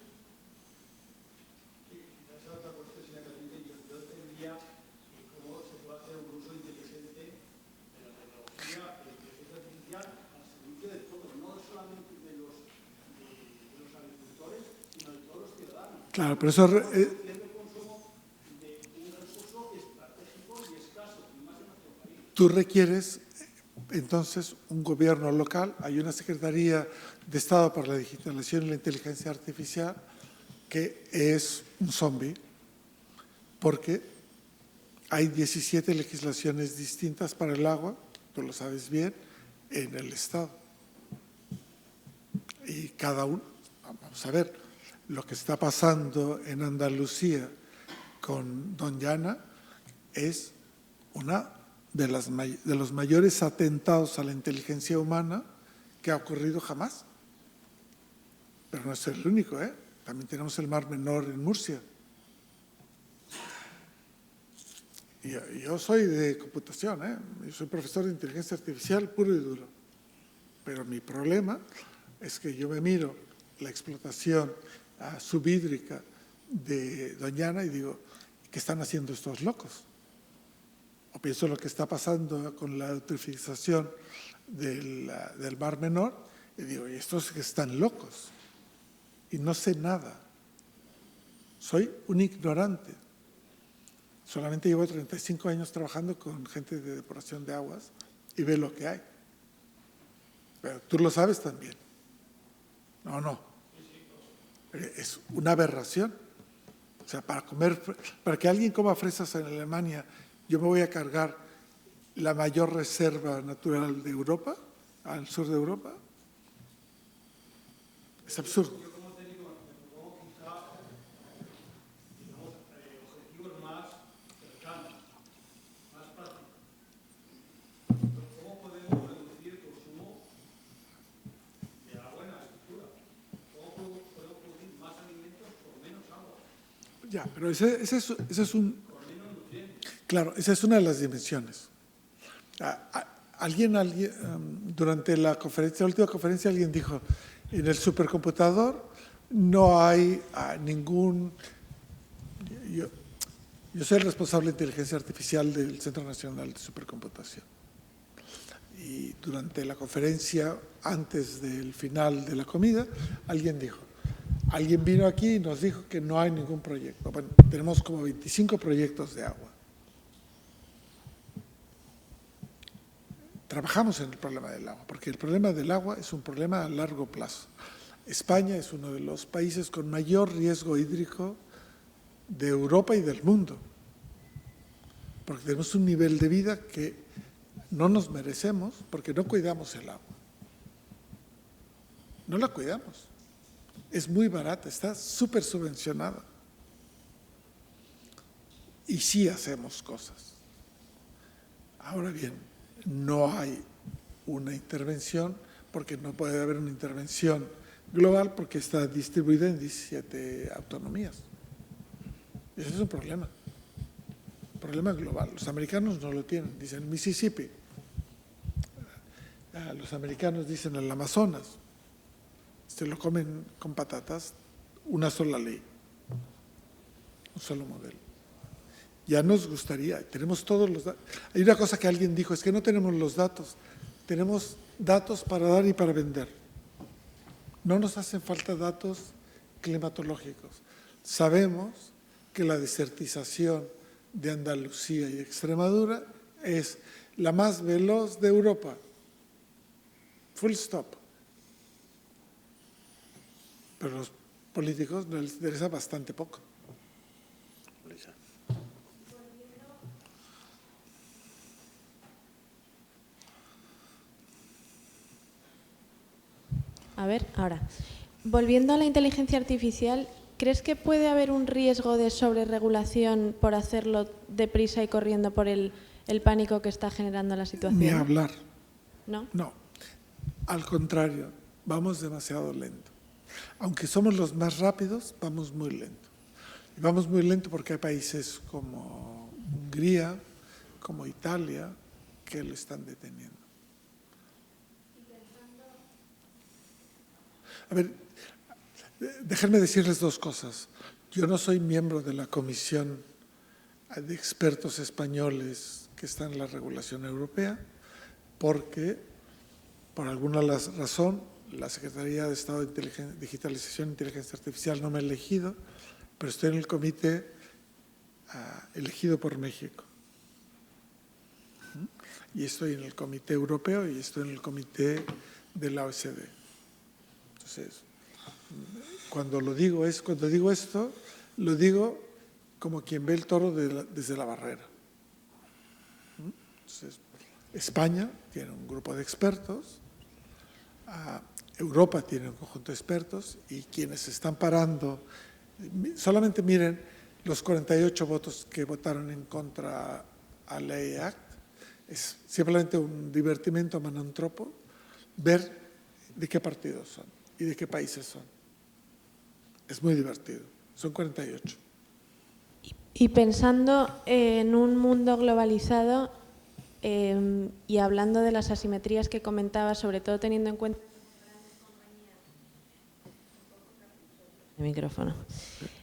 Claro, pero eso... Tú requieres, entonces, un gobierno local. Hay una Secretaría de Estado para la Digitalización y la Inteligencia Artificial que es un zombie, porque hay 17 legislaciones distintas para el agua, tú lo sabes bien, en el Estado. Y cada uno, vamos a ver, lo que está pasando en Andalucía con Doñana es una de los mayores atentados a la inteligencia humana que ha ocurrido jamás. Pero no es el único, ¿eh? También tenemos el Mar Menor en Murcia. Yo soy de computación, ¿eh? Yo soy profesor de inteligencia artificial puro y duro. Pero mi problema es que yo me miro la explotación subhídrica de Doñana y digo, ¿qué están haciendo estos locos? O pienso lo que está pasando con la eutrofización del Mar Menor y digo, ¿y estos que están locos? Y no sé nada. Soy un ignorante. Solamente llevo 35 años trabajando con gente de depuración de aguas y ve lo que hay. Pero tú lo sabes también. No. Es una aberración. O sea, para que alguien coma fresas en Alemania, yo me voy a cargar la mayor reserva natural de Europa, al sur de Europa. Es absurdo. Ya, pero ese es un... Claro, esa es una de las dimensiones. Durante la última conferencia, alguien dijo, en el supercomputador no hay ningún... Yo soy el responsable de inteligencia artificial del Centro Nacional de Supercomputación. Y durante la conferencia, antes del final de la comida, alguien vino aquí y nos dijo que no hay ningún proyecto. Bueno, tenemos como 25 proyectos de agua. Trabajamos en el problema del agua, porque el problema del agua es un problema a largo plazo. España es uno de los países con mayor riesgo hídrico de Europa y del mundo, porque tenemos un nivel de vida que no nos merecemos porque no cuidamos el agua. No la cuidamos. Es muy barata, está súper subvencionada. Y sí hacemos cosas. Ahora bien, no hay una intervención, porque no puede haber una intervención global porque está distribuida en 17 autonomías. Ese es un problema global. Los americanos no lo tienen, dicen Mississippi. Los americanos dicen el Amazonas. Se lo comen con patatas, una sola ley, un solo modelo. Ya nos gustaría, tenemos todos los datos. Hay una cosa que alguien dijo, es que no tenemos los datos. Tenemos datos para dar y para vender. No nos hacen falta datos climatológicos. Sabemos que la desertización de Andalucía y Extremadura es la más veloz de Europa. Full stop. Pero a los políticos no les interesa bastante poco. A ver, ahora. Volviendo a la inteligencia artificial, ¿crees que puede haber un riesgo de sobreregulación por hacerlo deprisa y corriendo por el pánico que está generando la situación? Ni hablar. ¿No? No. Al contrario, vamos demasiado lento. Aunque somos los más rápidos, vamos muy lento. Y vamos muy lento porque hay países como Hungría, como Italia, que lo están deteniendo. A ver, déjenme decirles dos cosas. Yo no soy miembro de la comisión de expertos españoles que está en la regulación europea porque, por alguna razón, la Secretaría de Estado de Digitalización e Inteligencia Artificial no me ha elegido pero estoy en el comité elegido por México. Y estoy en el comité europeo y estoy en el comité de la OECD. Entonces, cuando digo esto, lo digo como quien ve el toro desde la barrera. Entonces, España tiene un grupo de expertos, Europa tiene un conjunto de expertos y quienes están parando, solamente miren los 48 votos que votaron en contra a Ley Act, es simplemente un divertimento manantropo ver de qué partidos son y de qué países son. Es muy divertido, son 48. Y pensando en un mundo globalizado y hablando de las asimetrías que comentaba, sobre todo teniendo en cuenta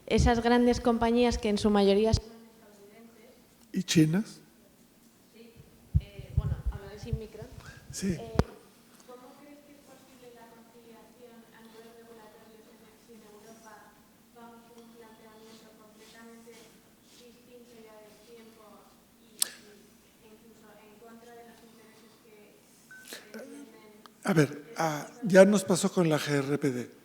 esas grandes compañías que en su mayoría son estadounidenses. ¿Y chinas? Sí, bueno, hablaré sin micro. Sí. ¿Cómo crees que es posible la conciliación a nivel regulatorio si en Europa vamos con un planteamiento completamente distinto ya del tiempo y incluso en contra de los intereses que defienden? A ver, ya nos pasó con la GRPD.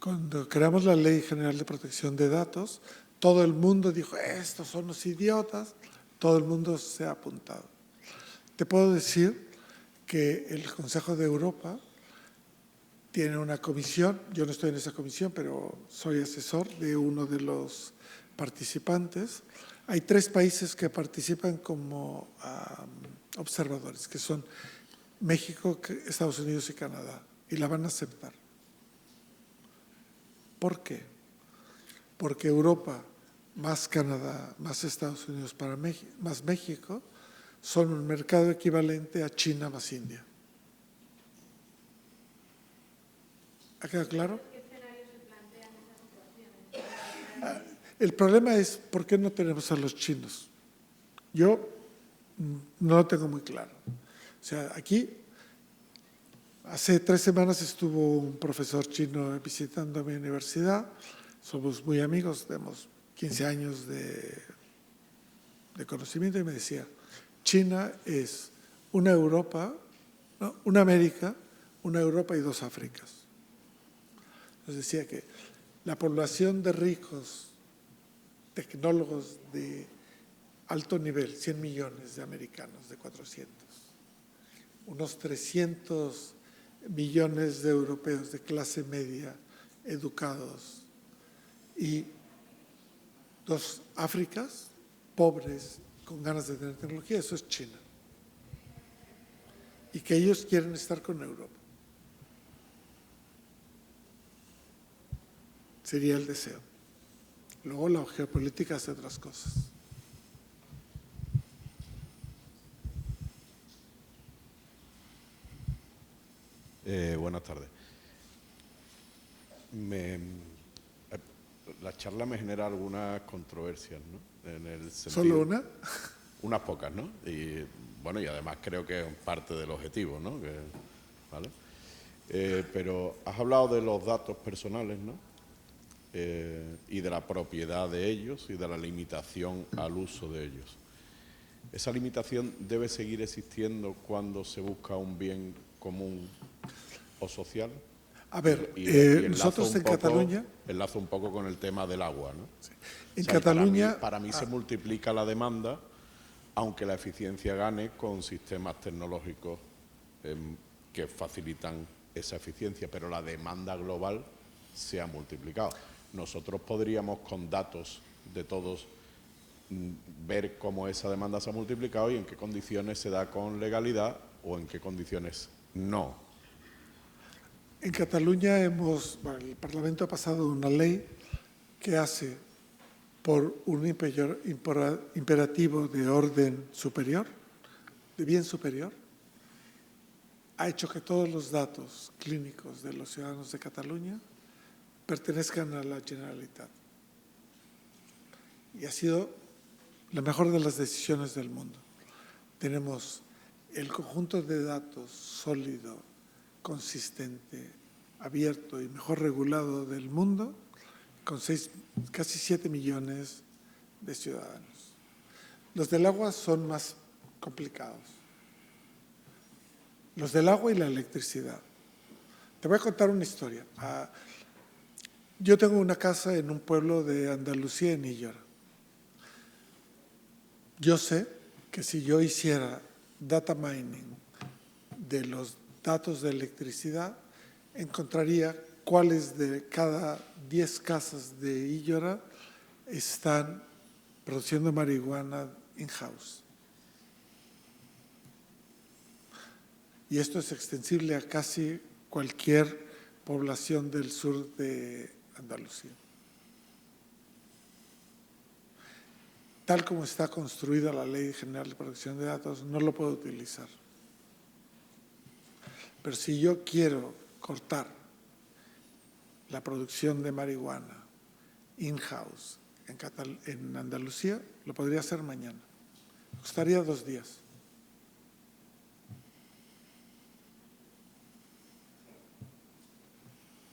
Cuando creamos la Ley General de Protección de Datos, todo el mundo dijo, estos son los idiotas, todo el mundo se ha apuntado. Te puedo decir que el Consejo de Europa tiene una comisión, yo no estoy en esa comisión, pero soy asesor de uno de los participantes. Hay 3 países que participan como observadores, que son México, Estados Unidos y Canadá, y la van a aceptar. ¿Por qué? Porque Europa más Canadá más Estados Unidos más México son un mercado equivalente a China más India. ¿Ha quedado claro? ¿Qué escenarios se plantean esas situaciones? El problema es ¿por qué no tenemos a los chinos? Yo no lo tengo muy claro. O sea, aquí hace 3 semanas estuvo un profesor chino visitando mi universidad. Somos muy amigos, tenemos 15 años de conocimiento y me decía, China es una Europa, ¿no? Una América, una Europa y 2 Áfricas. Nos decía que la población de ricos, tecnólogos de alto nivel, 100 millones de americanos, de 400, unos 300 millones de europeos de clase media, educados, y 2 Áfricas, pobres, con ganas de tener tecnología, eso es China. Y que ellos quieren estar con Europa. Sería el deseo. Luego la geopolítica hace otras cosas. Buenas tardes. La charla me genera algunas controversias, ¿no? En el sentido, ¿Solo una? Unas pocas, ¿no? Y bueno, y además creo que es parte del objetivo, ¿no? ¿Vale? Pero has hablado de los datos personales, ¿no? Y de la propiedad de ellos y de la limitación al uso de ellos. ¿Esa limitación debe seguir existiendo cuando se busca un bien común o social? A ver, nosotros en Cataluña... Enlazo un poco con el tema del agua, ¿no? Sí. En o sea, Cataluña... Para mí se multiplica la demanda, aunque la eficiencia gane con sistemas tecnológicos que facilitan esa eficiencia, pero la demanda global se ha multiplicado. Nosotros podríamos, con datos de todos, ver cómo esa demanda se ha multiplicado y en qué condiciones se da con legalidad o en qué condiciones no. En Cataluña el Parlamento ha pasado una ley que hace, por un imperativo de orden superior, de bien superior, ha hecho que todos los datos clínicos de los ciudadanos de Cataluña pertenezcan a la Generalitat. Y ha sido la mejor de las decisiones del mundo. Tenemos el conjunto de datos sólido, consistente, abierto y mejor regulado del mundo, con casi 7 millones de ciudadanos. Los del agua son más complicados. Los del agua y la electricidad. Te voy a contar una historia. Yo tengo una casa en un pueblo de Andalucía, en Íllora. Yo sé que si yo hiciera data mining de los datos de electricidad, encontraría cuáles de cada 10 casas de Íllora están produciendo marihuana in-house. Y esto es extensible a casi cualquier población del sur de Andalucía. Tal como está construida la Ley General de Protección de Datos, no lo puedo utilizar. Pero si yo quiero cortar la producción de marihuana in-house en Andalucía, lo podría hacer mañana. Costaría 2 días.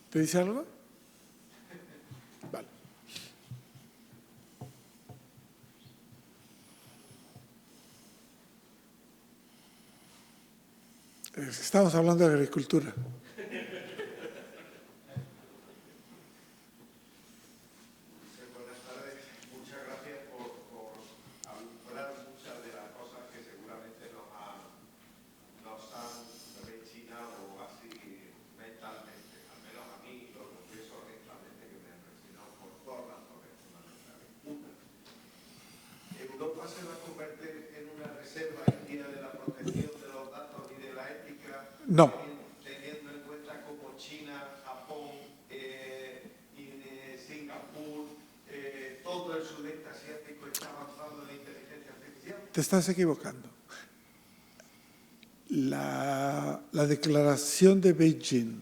¿Te dice algo? Vale. Estamos hablando de agricultura. Buenas tardes. Muchas gracias por alumbrar muchas de las cosas que seguramente nos han rechinado así mentalmente, al menos a mí, lo confieso honestamente que me han rechinado por 2 razones fundamentales. Una, Europa se va a convertir en una reserva india de la protección de los datos y de la ética, No. teniendo en cuenta como China, Japón, Singapur, todo el sudeste asiático está avanzando en inteligencia artificial. Te estás equivocando. La declaración de Beijing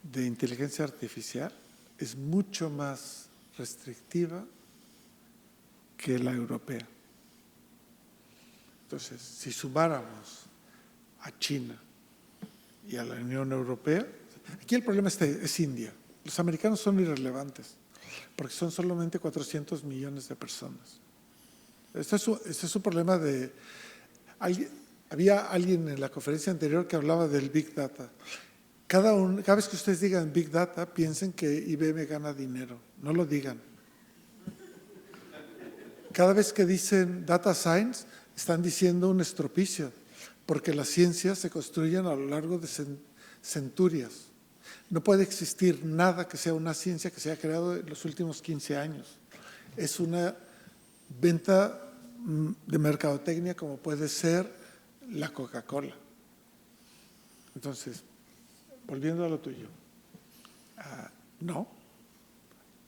de inteligencia artificial es mucho más restrictiva que la europea. Entonces, si sumáramos a China y a la Unión Europea, aquí el problema es India. Los americanos son irrelevantes, porque son solamente 400 millones de personas. Este es un problema de... Había alguien en la conferencia anterior que hablaba del Big Data. Cada vez que ustedes digan Big Data, piensen que IBM gana dinero. No lo digan. Cada vez que dicen Data Science, están diciendo un estropicio, porque las ciencias se construyen a lo largo de centurias. No puede existir nada que sea una ciencia que se haya creado en los últimos 15 años. Es una venta de mercadotecnia como puede ser la Coca-Cola. Entonces, volviendo a lo tuyo, no.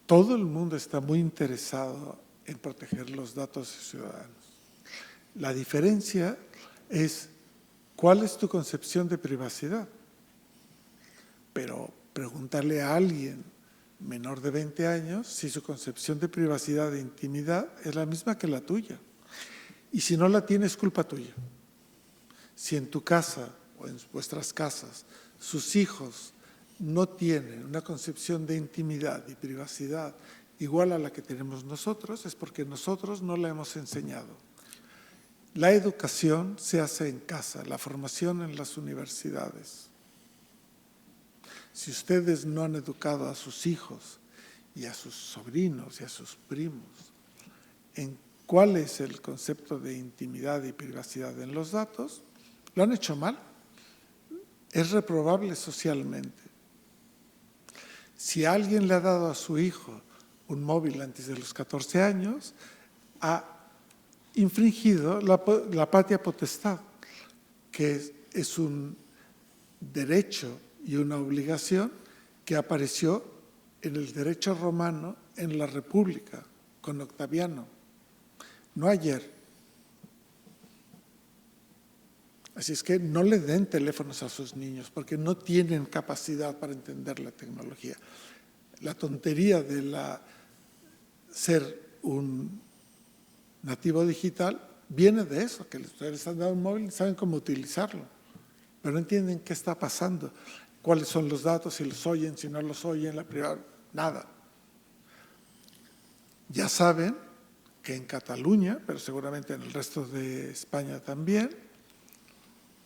Todo el mundo está muy interesado en proteger los datos ciudadanos. La diferencia es cuál es tu concepción de privacidad. Pero preguntarle a alguien menor de 20 años si su concepción de privacidad e intimidad es la misma que la tuya. Y si no la tiene, es culpa tuya. Si en tu casa o en vuestras casas sus hijos no tienen una concepción de intimidad y privacidad igual a la que tenemos nosotros, es porque nosotros no la hemos enseñado. La educación se hace en casa, la formación en las universidades. Si ustedes no han educado a sus hijos y a sus sobrinos y a sus primos en cuál es el concepto de intimidad y privacidad en los datos, lo han hecho mal. Es reprobable socialmente. Si alguien le ha dado a su hijo un móvil antes de los 14 años, ha infringido la patria potestad, que es un derecho y una obligación que apareció en el derecho romano en la República, con Octaviano, no ayer. Así es que no le den teléfonos a sus niños porque no tienen capacidad para entender la tecnología. La tontería de ser un nativo digital viene de eso, que ustedes les han dado un móvil y saben cómo utilizarlo, pero no entienden qué está pasando, cuáles son los datos, si los oyen, si no los oyen, la privada, nada. Ya saben que en Cataluña, pero seguramente en el resto de España también,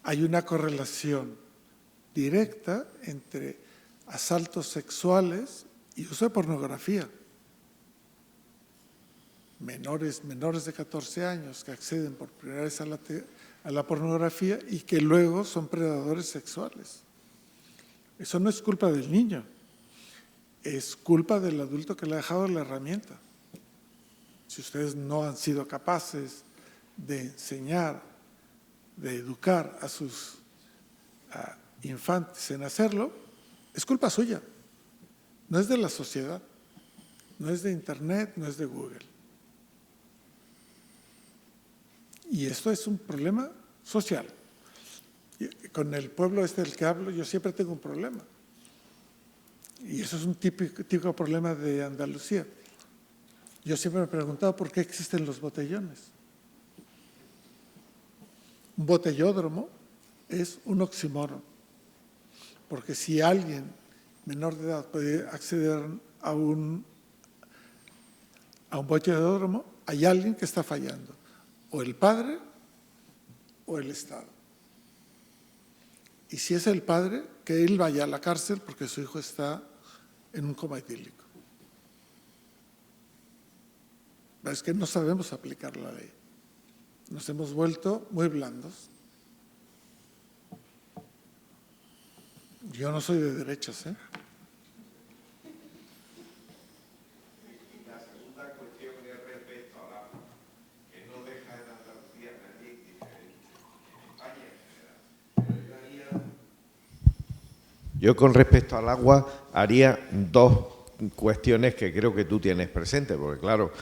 hay una correlación directa entre asaltos sexuales y uso de pornografía. Menores de 14 años que acceden por primera vez a la pornografía y que luego son predadores sexuales. Eso no es culpa del niño, es culpa del adulto que le ha dejado la herramienta. Si ustedes no han sido capaces de enseñar, de educar a sus infantes en hacerlo, es culpa suya, no es de la sociedad, no es de Internet, no es de Google. Y esto es un problema social. Con el pueblo del que hablo, yo siempre tengo un problema. Y eso es un típico problema de Andalucía. Yo siempre me he preguntado por qué existen los botellones. Un botellódromo es un oxímoron, porque si alguien menor de edad puede acceder a un botellódromo, hay alguien que está fallando, o el padre o el Estado. Y si es el padre, que él vaya a la cárcel porque su hijo está en un coma etílico. Es que no sabemos aplicar la ley. Nos hemos vuelto muy blandos. Yo no soy de derechas, ¿eh? Y la segunda cuestión es respecto al agua, que no deja en Andalucía nadie diferente, en España en general. Yo con respecto al agua haría dos cuestiones que creo que tú tienes presente, porque claro,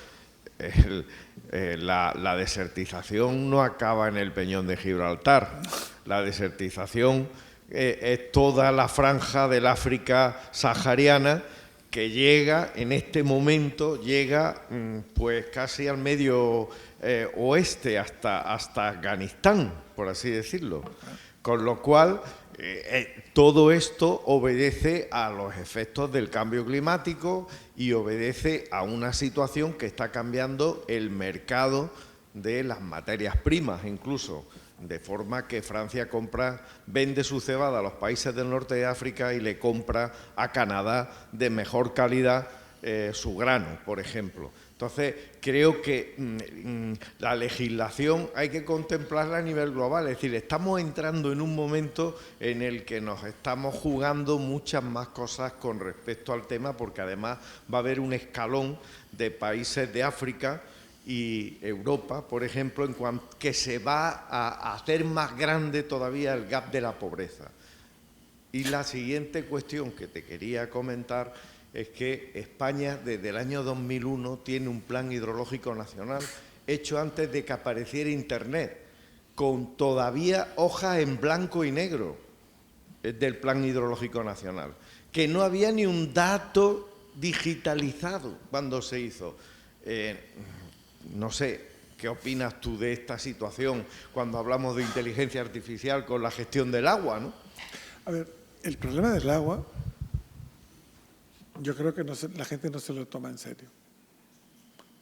la desertización no acaba en el Peñón de Gibraltar. La desertización es toda la franja del África sahariana que llega, en este momento, llega pues casi al medio oeste, hasta Afganistán, por así decirlo. Con lo cual, todo esto obedece a los efectos del cambio climático y obedece a una situación que está cambiando el mercado de las materias primas, incluso, de forma que Francia vende su cebada a los países del norte de África y le compra a Canadá de mejor calidad su grano, por ejemplo. Entonces, creo que la legislación hay que contemplarla a nivel global. Es decir, estamos entrando en un momento en el que nos estamos jugando muchas más cosas con respecto al tema, porque además va a haber un escalón de países de África y Europa, por ejemplo, en cuanto que se va a hacer más grande todavía el gap de la pobreza. Y la siguiente cuestión que te quería comentar es que España desde el año 2001 tiene un plan hidrológico nacional hecho antes de que apareciera Internet, con todavía hojas en blanco y negro del plan hidrológico nacional, que no había ni un dato digitalizado cuando se hizo. No sé, ¿qué opinas tú de esta situación cuando hablamos de inteligencia artificial con la gestión del agua, ¿no? A ver, el problema del agua, yo creo que la gente no se lo toma en serio.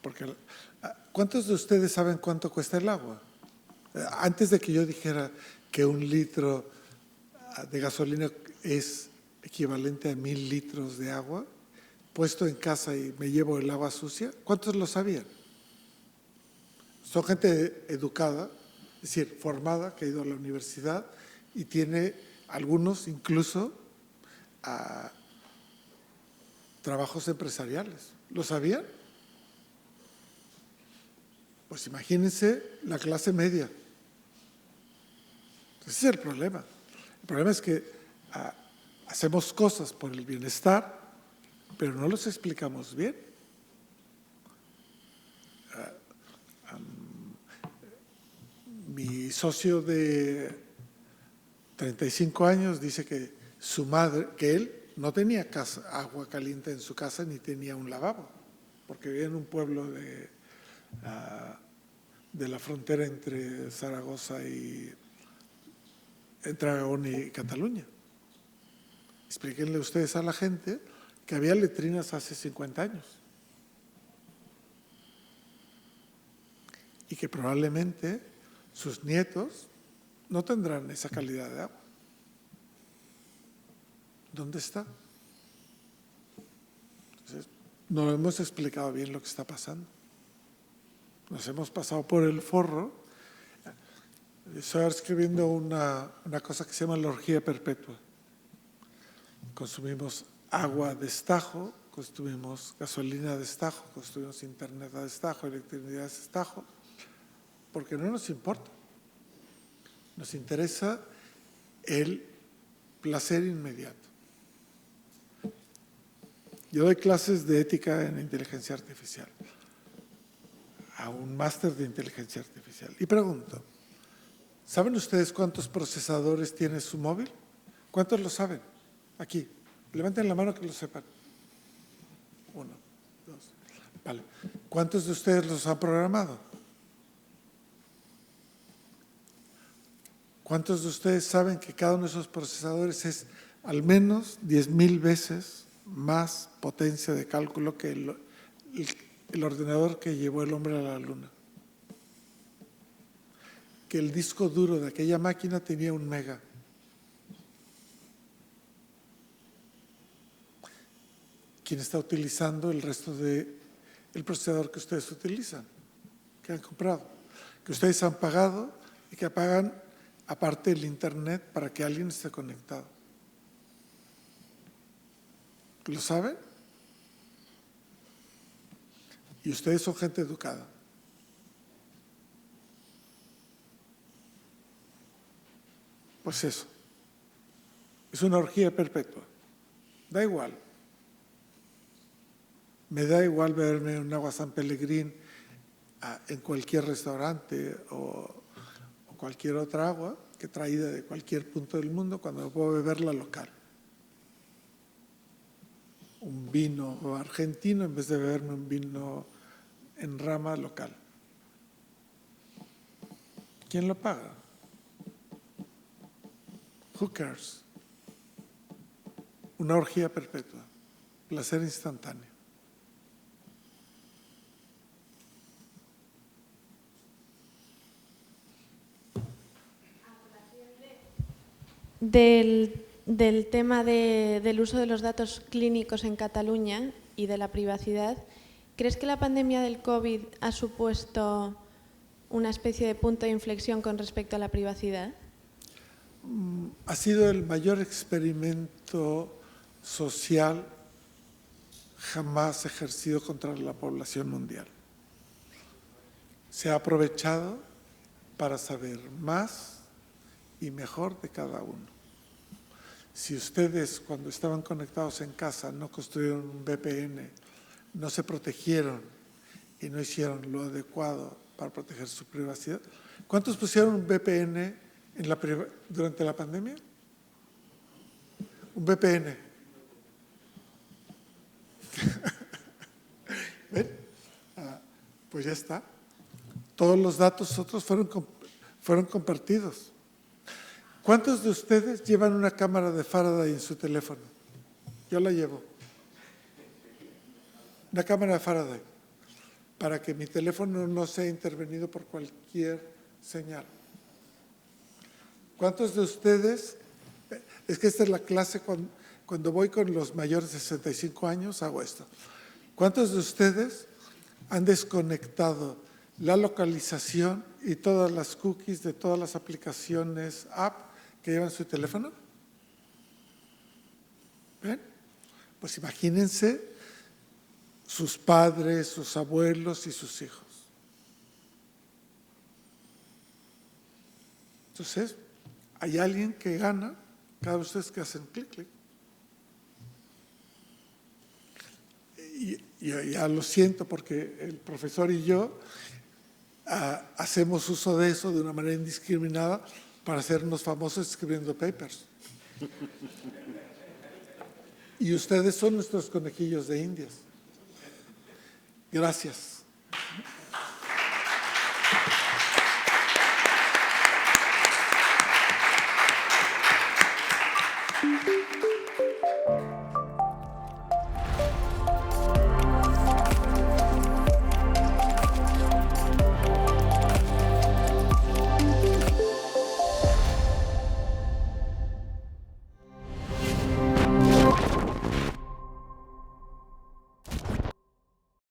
Porque, ¿cuántos de ustedes saben cuánto cuesta el agua? Antes de que yo dijera que 1 litro de gasolina es equivalente a 1000 litros de agua, puesto en casa y me llevo el agua sucia, ¿cuántos lo sabían? Son gente educada, es decir, formada, que ha ido a la universidad y tiene algunos incluso trabajos empresariales. ¿Lo sabían? Pues imagínense la clase media. Ese es el problema. El problema es que hacemos cosas por el bienestar, pero no los explicamos bien. Mi socio de 35 años dice que su madre, que él no tenía agua caliente en su casa ni tenía un lavabo, porque vivía en un pueblo de la frontera entre Zaragoza y entre Aragón y Cataluña. Explíquenle ustedes a la gente que había letrinas hace 50 años. y que probablemente sus nietos no tendrán esa calidad de agua. ¿Dónde está? Entonces, no hemos explicado bien lo que está pasando. Nos hemos pasado por el forro. Estoy escribiendo una cosa que se llama la orgía perpetua. Consumimos agua a destajo, consumimos gasolina a destajo, consumimos internet a destajo, electricidad a destajo, porque no nos importa. Nos interesa el placer inmediato. Yo doy clases de ética en inteligencia artificial, a un máster de inteligencia artificial. Y pregunto, ¿saben ustedes cuántos procesadores tiene su móvil? ¿Cuántos lo saben? Aquí. Levanten la mano que lo sepan. 1, 2. Vale. ¿Cuántos de ustedes los han programado? ¿Cuántos de ustedes saben que cada uno de esos procesadores es al menos 10,000 veces más potencia de cálculo que el ordenador que llevó el hombre a la luna? Que el disco duro de aquella máquina tenía 1 mega. ¿Quién está utilizando el resto del procesador que ustedes utilizan? Que han comprado, que ustedes han pagado y que pagan aparte el internet para que alguien esté conectado. ¿Lo saben? Y ustedes son gente educada. Pues eso. Es una orgía perpetua. Da igual. Me da igual beberme un agua San Pellegrín en cualquier restaurante o cualquier otra agua que traída de cualquier punto del mundo cuando puedo beberla local. Un vino argentino en vez de beberme un vino en rama local. ¿Quién lo paga? Who cares? Una orgía perpetua, placer instantáneo. Del tema del uso de los datos clínicos en Cataluña y de la privacidad, ¿crees que la pandemia del COVID ha supuesto una especie de punto de inflexión con respecto a la privacidad? Ha sido el mayor experimento social jamás ejercido contra la población mundial. Se ha aprovechado para saber más y mejor de cada uno. Si ustedes, cuando estaban conectados en casa, no construyeron un VPN, no se protegieron y no hicieron lo adecuado para proteger su privacidad, ¿cuántos pusieron un VPN durante la pandemia? Un VPN. ¿Ven? Pues ya está. Todos los datos otros fueron compartidos. ¿Cuántos de ustedes llevan una cámara de Faraday en su teléfono? Yo la llevo. Una cámara de Faraday, para que mi teléfono no sea intervenido por cualquier señal. ¿Cuántos de ustedes, es que esta es la clase cuando voy con los mayores de 65 años, hago esto. ¿Cuántos de ustedes han desconectado la localización y todas las cookies de todas las aplicaciones, app que llevan su teléfono? ¿Ven? Pues imagínense sus padres, sus abuelos y sus hijos. Entonces, hay alguien que gana cada vez que hacen clic, clic. Y ya lo siento porque el profesor y yo hacemos uso de eso de una manera indiscriminada para hacernos famosos escribiendo papers. Y ustedes son nuestros conejillos de Indias. Gracias.